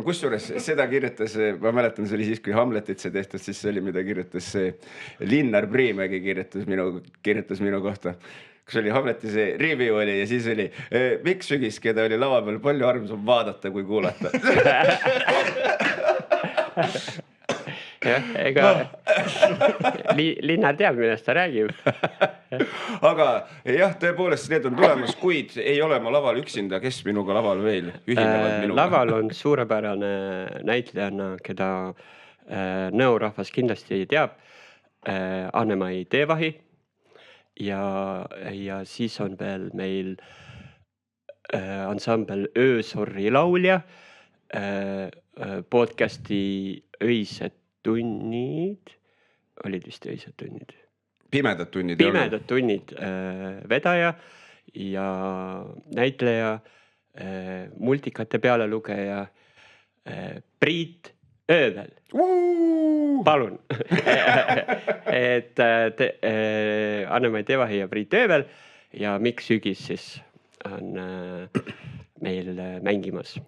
Kusjuures seda kirjutas, ma mäletan, see oli siis, kui Hamletit see tehtud, siis see oli, mida kirjutas see Linnar Priimägi kirjutas minu kohta. Kus oli Hamleti see review oli ja siis oli Mikk Sügis, keda oli lava peal palju armsam vaadata kui kuulata. Jah, ega Linnar teab, millest ta räägib. Aga jah, tõepoolest need on tulemas, kuid ei ole ma laval üksinda, kes minuga laval veel ühinevad minuga. Laval on suurepärane näitlejanna, keda nõurahvas kindlasti teab, Anne-Mai Teevahi ja siis on veel meil ansambel Öösorri laulja, podcasti Öised tunnid, olid vist öised tunnid. Pimedad tunnid vedaja ja näitleja, multikate pealelugeja Priit Öövel. Palun. Et Anne-Mai Teevahi ja Priit Öövel ja Mikk Sügis siis on meil mängimas.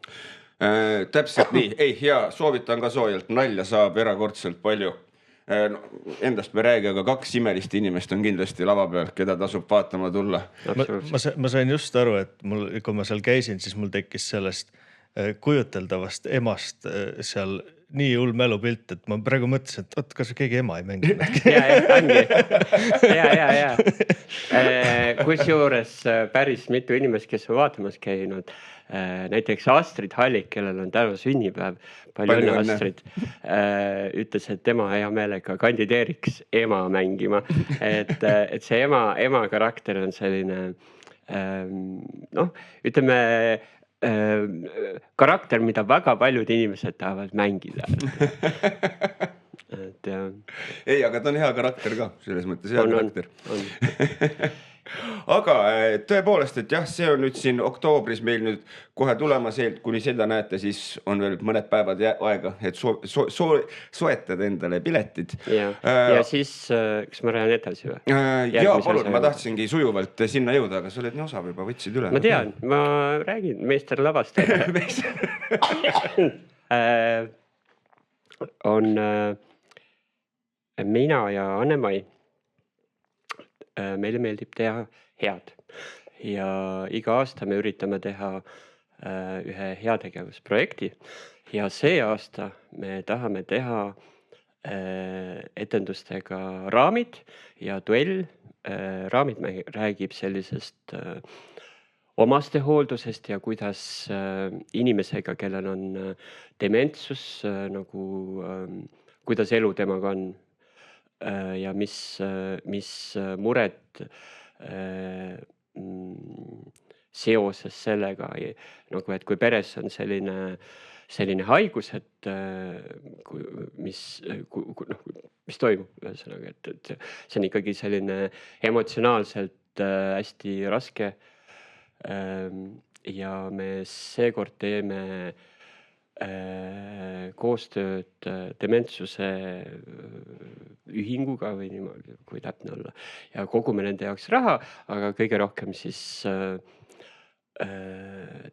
Täpselt nii, ja soovitan ka soojalt, nalja saab erakordselt palju. Endast me räägi, aga 2 imelist inimest on kindlasti lava peal, keda tasub vaatama tulla. Ma sain just aru, et kui ma seal käisin, siis mul tekkis sellest kujuteldavast emast seal nii hull mälupilt, et ma praegu mõtlesin, et kas keegi ema ei mängi. Ja. Kusjuures päris mitu inimest, kes on vaatamas käinud, näiteks Astrid Hallik, kellel on täna sünnipäev, palju õnne Astrid, ütles, et tema hea meelega kandideeriks ema mängima. Et see ema karakter on selline, ütleme, karakter, mida väga paljud inimesed tahavad mängida. Ei, aga ta on hea karakter ka, selles mõttes hea karakter. Aga tõepoolest, et jah, see on nüüd siin oktoobris meil nüüd kohe tulemas, kuni seda näete, siis on veel mõned päevad aega, et soetada endale piletid. Ja siis, kas ma räägin edasi või? Jaa, palun, ma tahtsingi sujuvalt sinna jõuda, aga sa oled nii osav juba, võtsid üle. Ma tean, ma räägin meister lavast. On mina ja Anne-Mai. Meile meeldib teha head ja iga aasta me üritame teha ühe heategevusprojekti ja see aasta me tahame teha etendustega Raamid ja duell. Raamid räägib sellisest omastehooldusest ja kuidas inimesega, kellel on dementsus, nagu kuidas elu temaga on. Ja mis mured seoses sellega, nagu et kui peres on selline haigus, et mis toimub ühesõnaga, et see on ikkagi selline emotsionaalselt hästi raske ja me seekord teeme koostööd dementsuse ühinguga või niimoodi, kui täpne olla. Ja kogume nende jaoks raha, aga kõige rohkem siis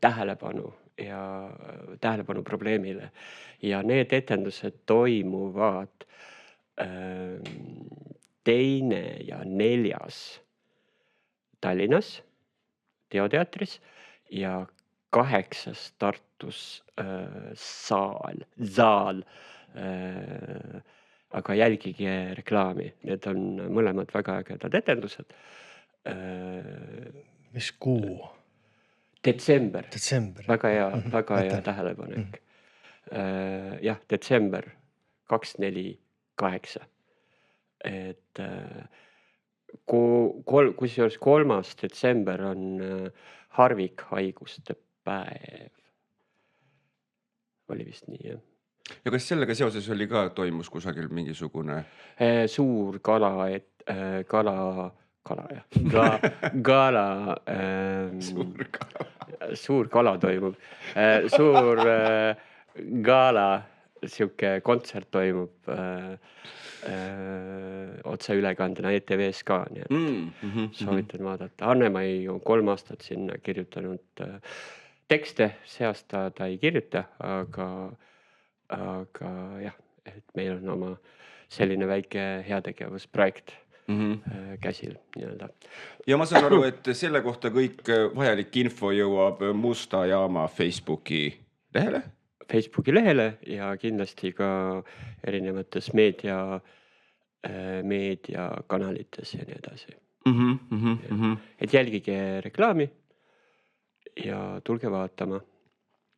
tähelepanu ja tähelepanu probleemile. Ja need etendused toimuvad 2. ja 4. Tallinnas Teoteatris ja 8. Tartus saal. Aga jälgige reklaami, need on mõlemad väga ägedad etendused. Mis kuu? Detsember. Detsember. Väga hea tähelepanek. Jah, detsember 248. Et kusjuures 3. detsember on harvikhaiguste päev. Oli vist nii, jah. Ja kas sellega seoses oli ka toimus kusagil mingisugune suur gala, suur gala toimub. Suur gala, siuke kontsert toimub otseülekandena ETV-s ka, nii et soovitan vaadata. Anne-Mai on 3 aastat sinna kirjutanud tekste, see aasta ta ei kirjuta, aga jah, et meil on oma selline väike heategevusprojekt käsil nii-öelda. Ja ma saan aru, et selle kohta kõik vajalik info jõuab Musta Jaama Facebooki lehele? Facebooki lehele ja kindlasti ka erinevates meediakanalites ja nii edasi. Et jälgige reklaami ja tulge vaatama.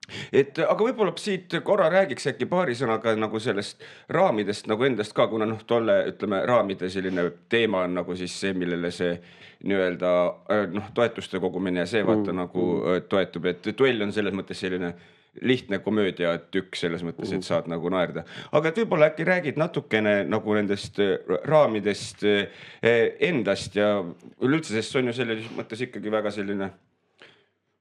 Aga võib-olla siit korra räägiks äkki paari sõnaga nagu sellest raamidest nagu endast ka, kuna tolle, ütleme, raamide selline teema on nagu siis see, millele see nii-öelda toetuste kogumine ja see vaata nagu toetub, et Duell on selles mõttes selline lihtne komöödia tükk selles mõttes, et saad nagu naerda. Aga et võib-olla äkki räägid natukene nagu nendest raamidest endast ja üleüldse, sest see on ju selles mõttes ikkagi väga selline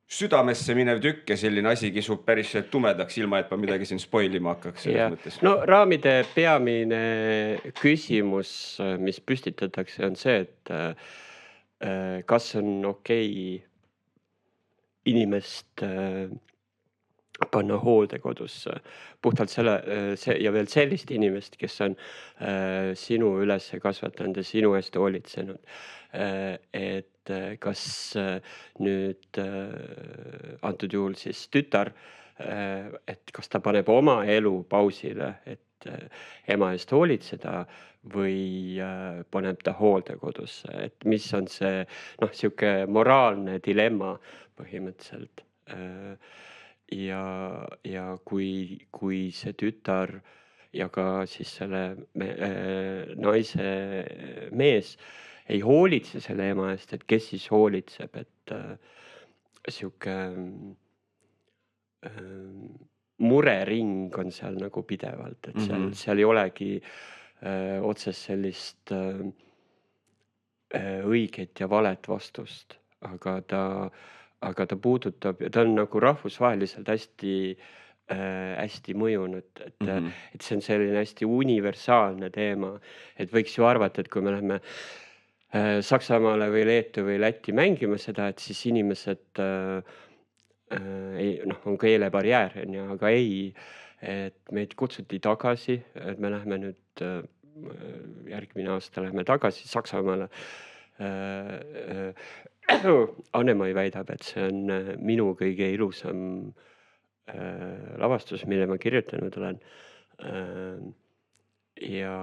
südamesse minev tükk ja selline asi kisub päris tumedaks, ilma et ma midagi siin spoilima hakkaks selles mõttes. No raamide peamine küsimus, mis püstitatakse, on see, et kas on okei inimest panna hooldekodusse. Puhtalt ja veel sellist inimest, kes on sinu üles kasvatanud ja sinu eest hoolitsenud. Et kas nüüd antud juhul siis tütar, et kas ta paneb oma elu pausile, et ema eest hoolitseda või paneb ta hooldekodusse, et mis on see siuke moraalne dilemma põhimõtteliselt. Ja kui see tütar ja ka siis selle naise mees ei hoolitse selle ema eest, et kes siis hoolitseb, et siuke murering on seal nagu pidevalt, et seal ei olegi otsest sellist õiget ja valet vastust, aga ta puudutab ja ta on nagu rahvusvaheliselt hästi mõjunud, et see on selline hästi universaalne teema, et võiks ju arvata, et kui me läheme Saksamaale või Leetu või Lätti mängima seda, et siis inimesed on keelebarjäär, aga ei, et meid kutsuti tagasi, et me läheme nüüd järgmine aasta läheme tagasi Saksamaale. Anne-Mai väidab, et see on minu kõige ilusam lavastus, mille ma kirjutanud olen. Ja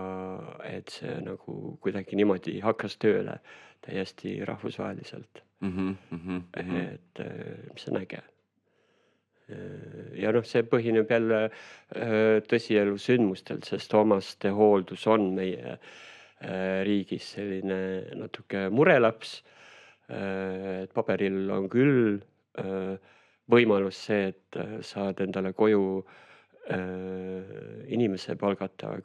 et see nagu kuidagi niimoodi hakkas tööle täiesti rahvusvaheliselt. Et mis on äge. Ja see põhineb jälle tõsielu sündmustel, sest omaste hooldus on meie riigis selline natuke murelaps. Et paberil on küll võimalus see, et saad endale koju inimese palgata,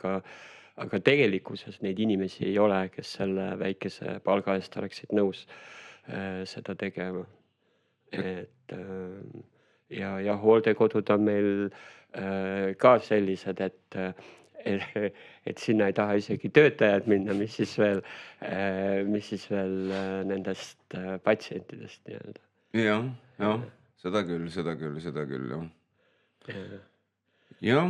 aga tegelikkuses neid inimesi ei ole, kes selle väikese palga eest oleksid nõus seda tegema. Et ja hooldekodud on meil ka sellised, et sinna ei taha isegi töötajad minna, mis siis veel nendest patsientidest nii-öelda. Jah. Seda küll, jah. Jah.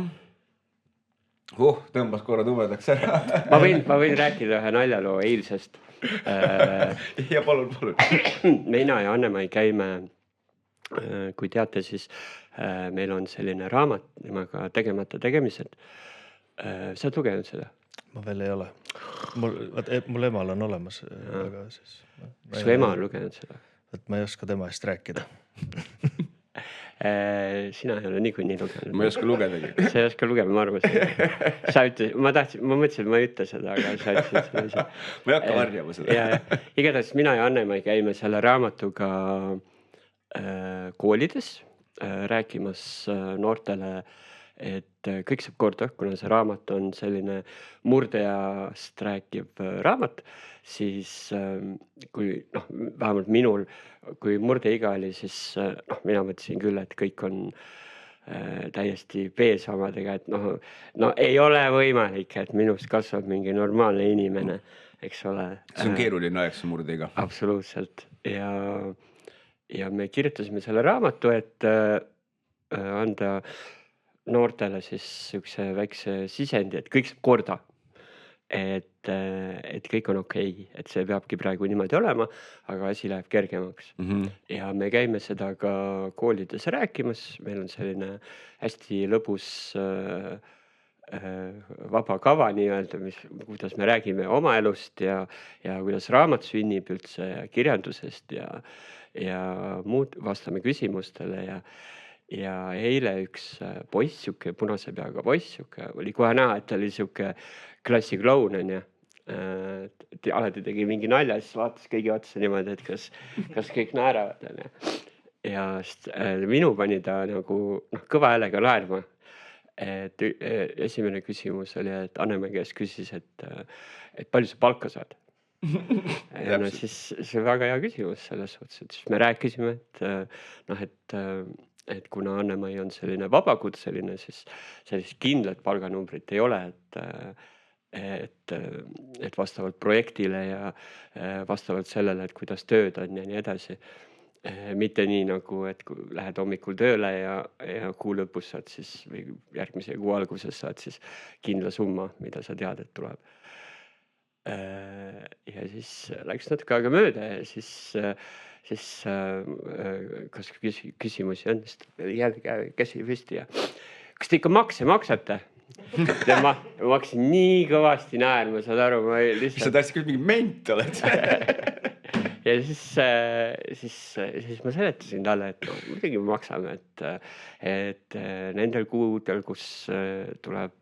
Tõmbas korra tumedaks ära. ma võin rääkida ühe naljaloo eilsest. Ja palun. Mina ja Anne-Mai käime, kui teate, siis meil on selline raamat nimega Tegemata tegemised. Sa oled lugenud seda? Ma veel ei ole. Mul emal on olemas. Aga siis, Kas su ema on lugenud seda? Ma ei oska tema eest rääkida. Sina ei ole niikuinii lugenud. Ma ei oska lugedagi. Sa ei oska lugema, ma arvasin. Sa ütlesid, ma mõtlesin, et ma ei ütle seda, aga sa ütlesid seda ise. Ma ei hakka varjama seda. Igatahes mina ja Anne-Mai käime selle raamatuga koolides rääkimas noortele, et kõik saab korda, kuna see raamat on selline murdejast rääkiv raamat, siis kui vähemalt minul, kui murdeiga oli, siis mina mõtlesin küll, et kõik on täiesti peesamadega, et no ei ole võimalik, et minust kasvab mingi normaalne inimene, eks ole. See on keeruline aeg, see murdeiga. Absoluutselt. Ja me kirjutasime selle raamatu, et anda noortele siis sükse väikse sisendi, et kõik saab korda. Et kõik on okei, et see peabki praegu niimoodi olema, aga asi läheb kergemaks. Ja me käime seda ka koolides rääkimas. Meil on selline hästi lõbus vaba kava nii-öelda, kuidas me räägime oma elust ja kuidas raamat sünnib üldse ja kirjandusest ja muud, vastame küsimustele ja eile üks poiss, siuke punase peaga poiss, oli kohe näha, et ta oli siuke klassikloun, on ju. Alati tegi mingi nalja, siis vaatas kõigi otsa niimoodi, et kas kõik naeravad, on ju. Ja minu pani ta nagu kõva häälega naerma. Et esimene küsimus oli, et Anne-Mai käest küsis, et palju sa palka saad. Siis see on väga hea küsimus selles suhtes, et siis me rääkisime, et kuna Anne-Mai on selline vabakutseline, siis sellist kindlat palganumbrit ei ole, et vastavalt projektile ja vastavalt sellele, et kuidas tööd on ja nii edasi. Mitte nii nagu, et kui lähed hommikul tööle ja kuu lõpus saad siis, või järgmise kuu alguses saad siis kindla summa, mida sa tead, et tuleb. Ja siis läks natuke aega mööda ja siis kas küsimusi on, jälle käsi püsti ja kas te ikka makse maksate? Ma hakkasin nii kõvasti naerma, saad aru, ma lihtsalt... Sa tahtsid küll mingi ment oled. Ja siis ma seletasin talle, et muidugi me maksame, et nendel kuudel, kus tuleb,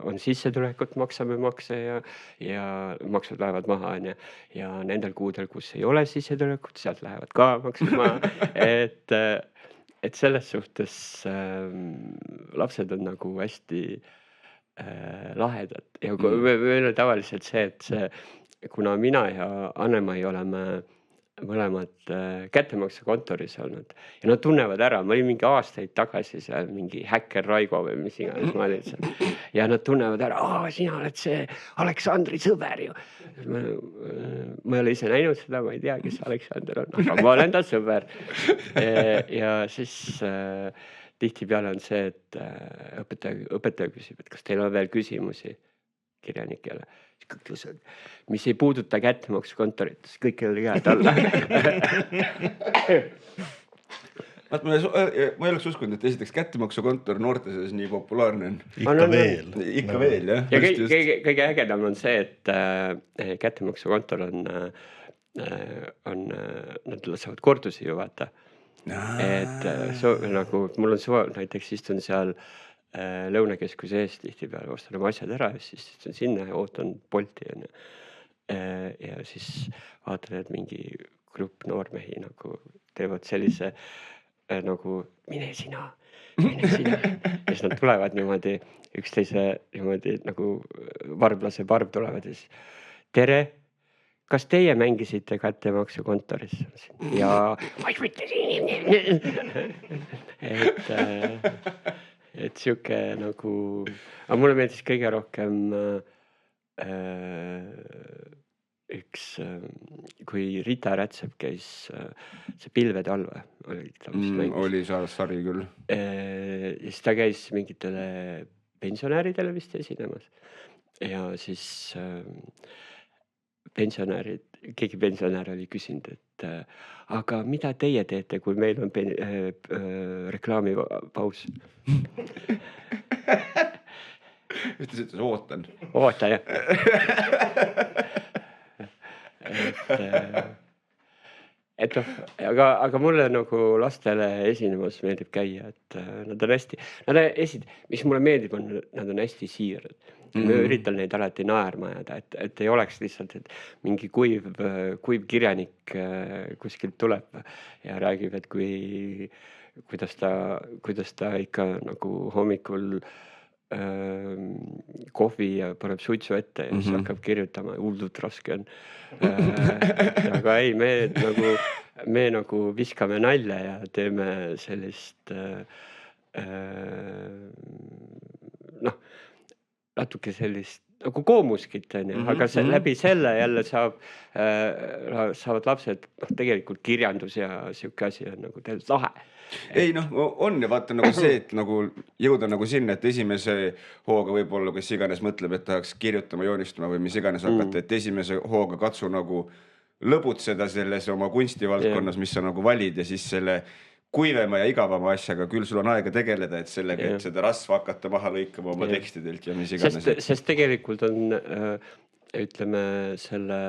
on sissetulekut, maksame makse ja maksud lähevad maha, ja nendel kuudel, kus ei ole sissetulekut, sealt lähevad ka maksud maha, et selles suhtes lapsed on nagu hästi lahedad ja meil on tavaliselt see, et kuna mina ja Anne-Mai oleme mõlemad kättemaksukontoris olnud ja nad tunnevad ära, ma olin mingi aastaid tagasi seal mingi häkker Raigo või mis iganes ma olin seal ja nad tunnevad ära, sina oled see Aleksandri sõber ju. Ma ei ole ise näinud seda, ma ei tea, kes Aleksander on, aga ma olen ta sõber. Ja siis tihtipeale on see, et õpetaja küsib, et kas teil on veel küsimusi kirjanikele. Mis ei puuduta kättemaksukontorit, siis kõik ei ole käed alla. Ma ei oleks uskunud, et esiteks kättemaksukontor noorte sees nii populaarne on. Ikka veel, jah. Ja kõige ägedam on see, et kättemaksukontor nad saavad kordusi ju vaata. Et nagu mul on suva, näiteks istun seal Lõunakeskuse ees tihtipeale, ostan oma asjad ära ja siis istun sinna ja ootan Bolti. Ja siis vaatan, et mingi grupp noormehi nagu teevad sellise nagu mine sina. Ja siis nad tulevad niimoodi üksteise niimoodi nagu varblase varb tulevad ja siis tere, kas teie mängisite kättemaksukontoris? Ja ma ei võtta siin. Et siuke nagu, aga mulle meeldis kõige rohkem üks, kui Rita Rätsep käis see Pilvede allve, oli ta vist mängis. Oli sari küll. Ja siis ta käis mingitele pensionäridele vist esinemas ja siis keegi pensionär oli küsinud, et aga mida teie teete, kui meil on reklaamipaus? Ütles, ootan. Oota, jah. Et noh, aga mulle nagu lastele esinemas meeldib käia, et nad on hästi, mis mulle meeldib, on, nad on hästi siirad. Ma üritan neid alati naerma ajada, et ei oleks lihtsalt, et mingi kuiv kirjanik kuskilt tuleb ja räägib, et kuidas ta ikka nagu hommikul kohvi ja paneb suitsu ette ja siis hakkab kirjutama, hullult raske on. Aga ei, me nagu viskame nalja ja teeme sellist natuke sellist nagu koomuskit, aga läbi selle jälle saavad lapsed, tegelikult kirjandus ja siuke asi on nagu tegelikult lahe. Ei on ja vaata nagu see, et nagu jõuda nagu sinna, et esimese hooga võib-olla, kes iganes mõtleb, et tahaks kirjutama, joonistama või mis iganes hakata, et esimese hooga katsu nagu lõbutseda selles oma kunstivaldkonnas, mis sa nagu valid ja siis selle kuivema ja igavama asjaga, küll sul on aega tegeleda, et sellega, et seda rasva hakata maha lõikama oma tekstidelt ja mis iganes. Sest tegelikult on, ütleme, selle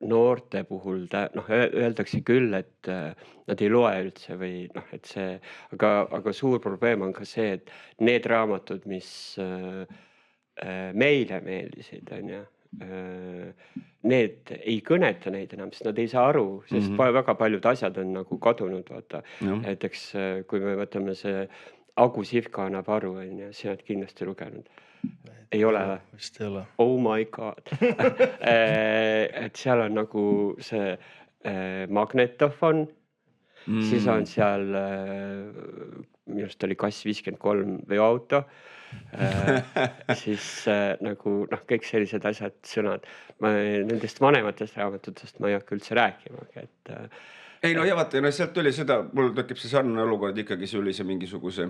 noorte puhul, öeldakse küll, et nad ei loe üldse või et see, aga suur probleem on ka see, et need raamatud, mis meile meeldisid, need ei kõneta neid enam, sest nad ei saa aru, sest väga paljud asjad on nagu kadunud, vaata. Näiteks, kui me võtame see Agu Sihvka annab aru, sina oled kindlasti lugenud. Ei ole või? Vist ei ole. Oh my god. Et seal on nagu see magnetofon, siis on seal, minu arust oli Kass 53 või auto, siis nagu kõik sellised asjad, sõnad. Ma nendest vanematest raamatutest ma ei hakka üldse rääkima, et ei ja vaata, sealt oli seda, mul tekib see sarnane olukord ikkagi, see oli see mingisuguse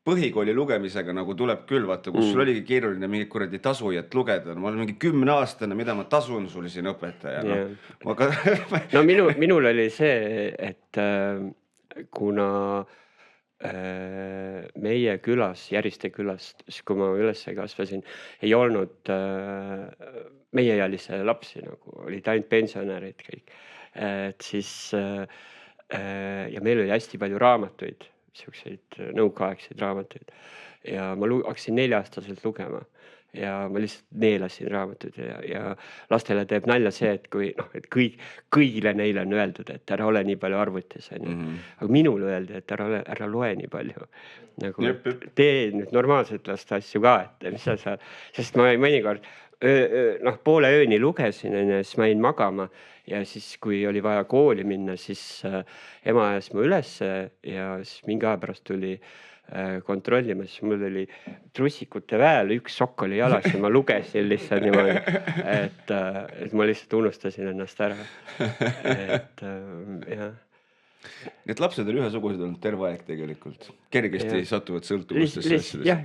põhikooli lugemisega nagu tuleb küll, vaata, kus sul oligi keeruline mingit kuradi tasujat lugeda. Ma olen mingi 10-aastane, mida ma tasun sul siin õpetaja. No minul oli see, et kuna meie külas, Järiste külast, siis kui ma üles kasvasin, ei olnud meieealise lapsi, nagu olid ainult pensionärid kõik. Et siis ja meil oli hästi palju raamatuid, siukseid nõukaaegseid raamatuid ja ma hakkasin 4-aastaselt lugema ja ma lihtsalt neelasin raamatuid ja lastele teeb nalja see, et kui et kõigile neile on öeldud, et ära ole nii palju arvutis, aga minule öeldi, et ära loe nii palju. Nagu tee nüüd normaalselt laste asju ka, et mis sa saad, sest ma mõnikord poole ööni lugesin, siis ma jäin magama ja siis, kui oli vaja kooli minna, siis ema ajas mu ülesse ja siis mingi aja pärast tuli kontrollima, siis mul oli trussikute väel, üks sokk oli jalas ja ma lugesin lihtsalt niimoodi, et ma lihtsalt unustasin ennast ära. Et jah. Need lapsed oli ühesugused olnud terve aeg tegelikult. Kergesti satuvad sõltuvustesse asjadest. Jah,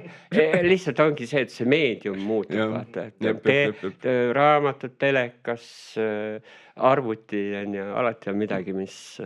lihtsalt ongi see, et see meedium muutub. Raamatud, telekas, arvuti ja alati on midagi, mis...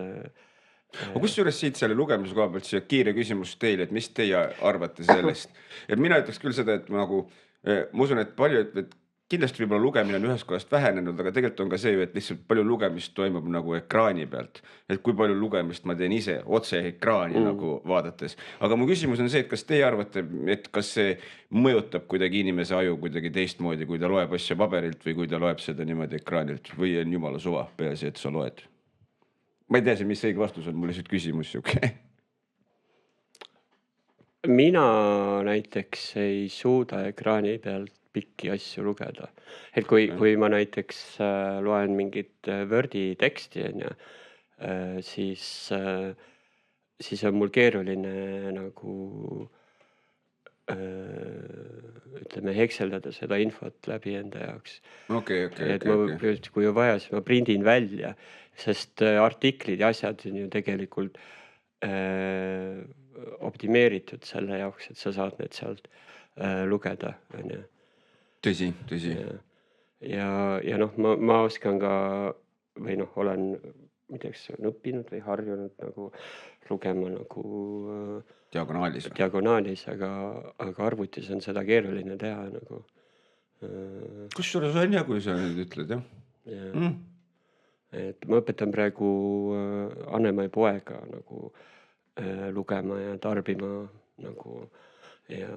Aga kus juures siit selle lugemise koha pealt siia kiire küsimus teile, et mis teie arvate sellest? Et mina ütleks küll seda, et ma usun, et palju, et kindlasti võib-olla lugemine on ühest kohast vähenenud, aga tegelikult on ka see, et lihtsalt palju lugemist toimub nagu ekraani pealt. Et kui palju lugemist ma teen ise otse ekraani nagu vaadates. Aga mu küsimus on see, et kas teie arvate, et kas see mõjutab kuidagi inimese aju kuidagi teistmoodi, kui ta loeb asja paberilt või kui ta loeb seda niimoodi ekraanilt või on jumala suva peaasi, et sa loed? Ma ei tea, mis õige vastus on, mul lihtsalt küsimus siuke. Mina näiteks ei suuda ekraani pealt pikki asju lugeda. Et kui ma näiteks loen mingit Wordi teksti, siis on mul keeruline nagu ütleme, hekseldada seda infot läbi enda jaoks. Okay. Kui on vaja, siis ma prindin välja, sest artiklid ja asjad on ju tegelikult optimeeritud selle jaoks, et sa saad need sealt lugeda. Tõsi. Ja ma oskan ka või olen õppinud või harjunud nagu lugema nagu diagonaalis, aga arvutis on seda keeruline teha nagu. Kusjuures on kui sa nüüd ütled, jah? Et ma õpetan praegu Anne-Mai poega nagu lugema ja tarbima nagu ja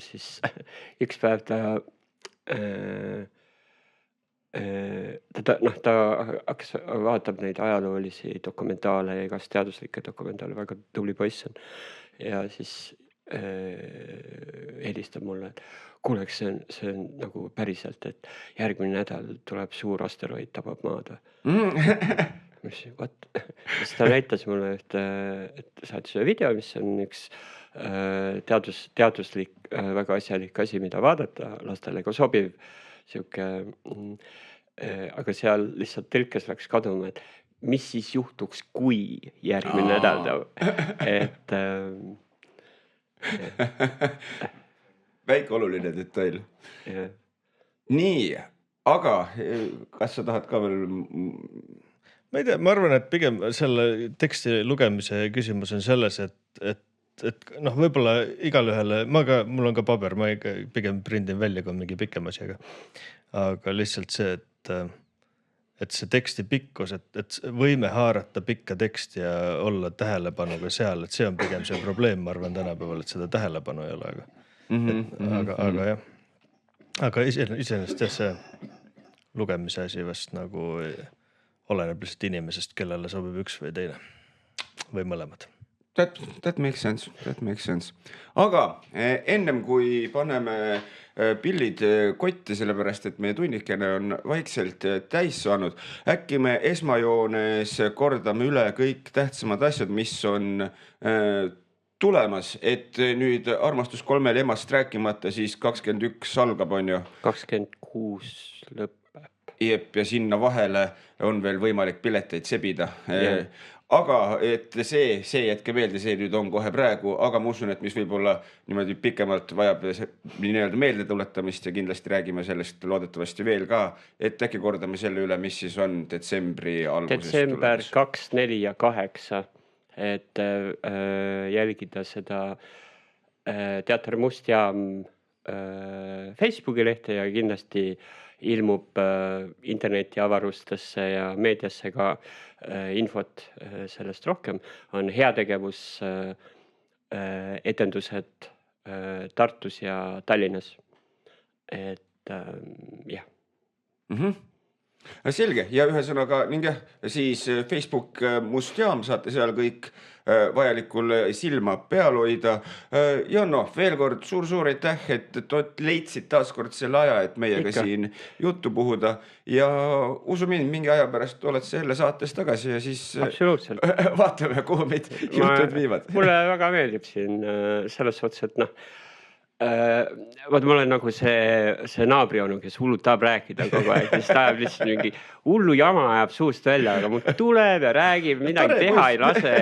siis üks päev ta hakkas, vaatab neid ajaloolisi dokumentaale ja igast teaduslikke dokumentaale, väga tubli poiss on. Ja siis helistab mulle, et kuuleks, see on nagu päriselt, et järgmine nädal tuleb suur asteroid tabab maad. What? Siis ta näitas mulle, et saatis ühe video, mis on üks teaduslik, väga asjalik asi, mida vaadata, lastele ka sobiv. Aga seal lihtsalt tõlkes läks kaduma, et mis siis juhtuks, kui järgmine nädal et väike oluline detail. Nii, aga kas sa tahad ka veel? Ma ei tea, ma arvan, et pigem selle teksti lugemise küsimus on selles, et võib-olla igalühele, mul on ka paber, ma pigem prindin välja, kui mingi pikem asi, aga lihtsalt see, et see teksti pikkus, et võime haarata pikka teksti ja olla tähelepanuga seal, et see on pigem see probleem, ma arvan tänapäeval, et seda tähelepanu ei ole, aga jah. Aga iseenesest jah, see lugemise asi vast nagu oleneb lihtsalt inimesest, kellele sobib üks või teine või mõlemad. That makes sense. Aga ennem kui paneme pillid kotti, sellepärast, et meie tunnikene on vaikselt täis saanud, äkki me esmajoones kordame üle kõik tähtsamad asjad, mis on tulemas, et nüüd Armastus 3 emast rääkimata, siis 21 algab, on ju? 26 lõpeb. Jep, ja sinna vahele on veel võimalik pileteid sebida. Aga et see jätke meelde, see nüüd on kohe praegu, aga ma usun, et mis võib-olla niimoodi pikemalt vajab meelde tuletamist ja kindlasti räägime sellest loodetavasti veel ka, et äkki kordame selle üle, mis siis on detsembri alguses. Detsember 2, 4 ja 8, et jälgida seda Teater Mustjaam Facebooki lehte ja kindlasti ilmub interneti avarustesse ja meediasse ka infot sellest rohkem. On heategevus etendused Tartus ja Tallinnas. Et jah. Selge, ja ühesõnaga ning siis Facebook Mustjaam saate seal kõik vajalikul silma peal hoida. Ja veel kord suur aitäh, et leidsid taaskord selle aja, et meiega siin juttu puhuda ja usu mind, mingi aja pärast oled sa jälle saates tagasi ja siis absoluutselt. Vaatame, kuhu meid jutud viivad. Mulle väga meeldib siin selles suhtes, et vaat ma olen nagu see naabrionu, kes hullult tahab rääkida kogu aeg, siis ta ajab lihtsalt mingi hullu jama ajab suust välja, aga mul tuleb ja räägib, midagi teha ei lase.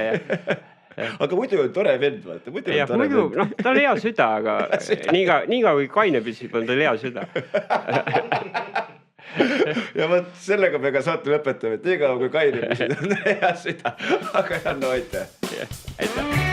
Aga muidu on tore vend, vaata. Muidu, ta on hea süda, aga nii ka kui kaine püsib, on ta hea süda. Ja võt sellega me ka saate lõpetame, et nii kaua kui kaine püsib, on hea süda. Aga aitäh. Aitäh.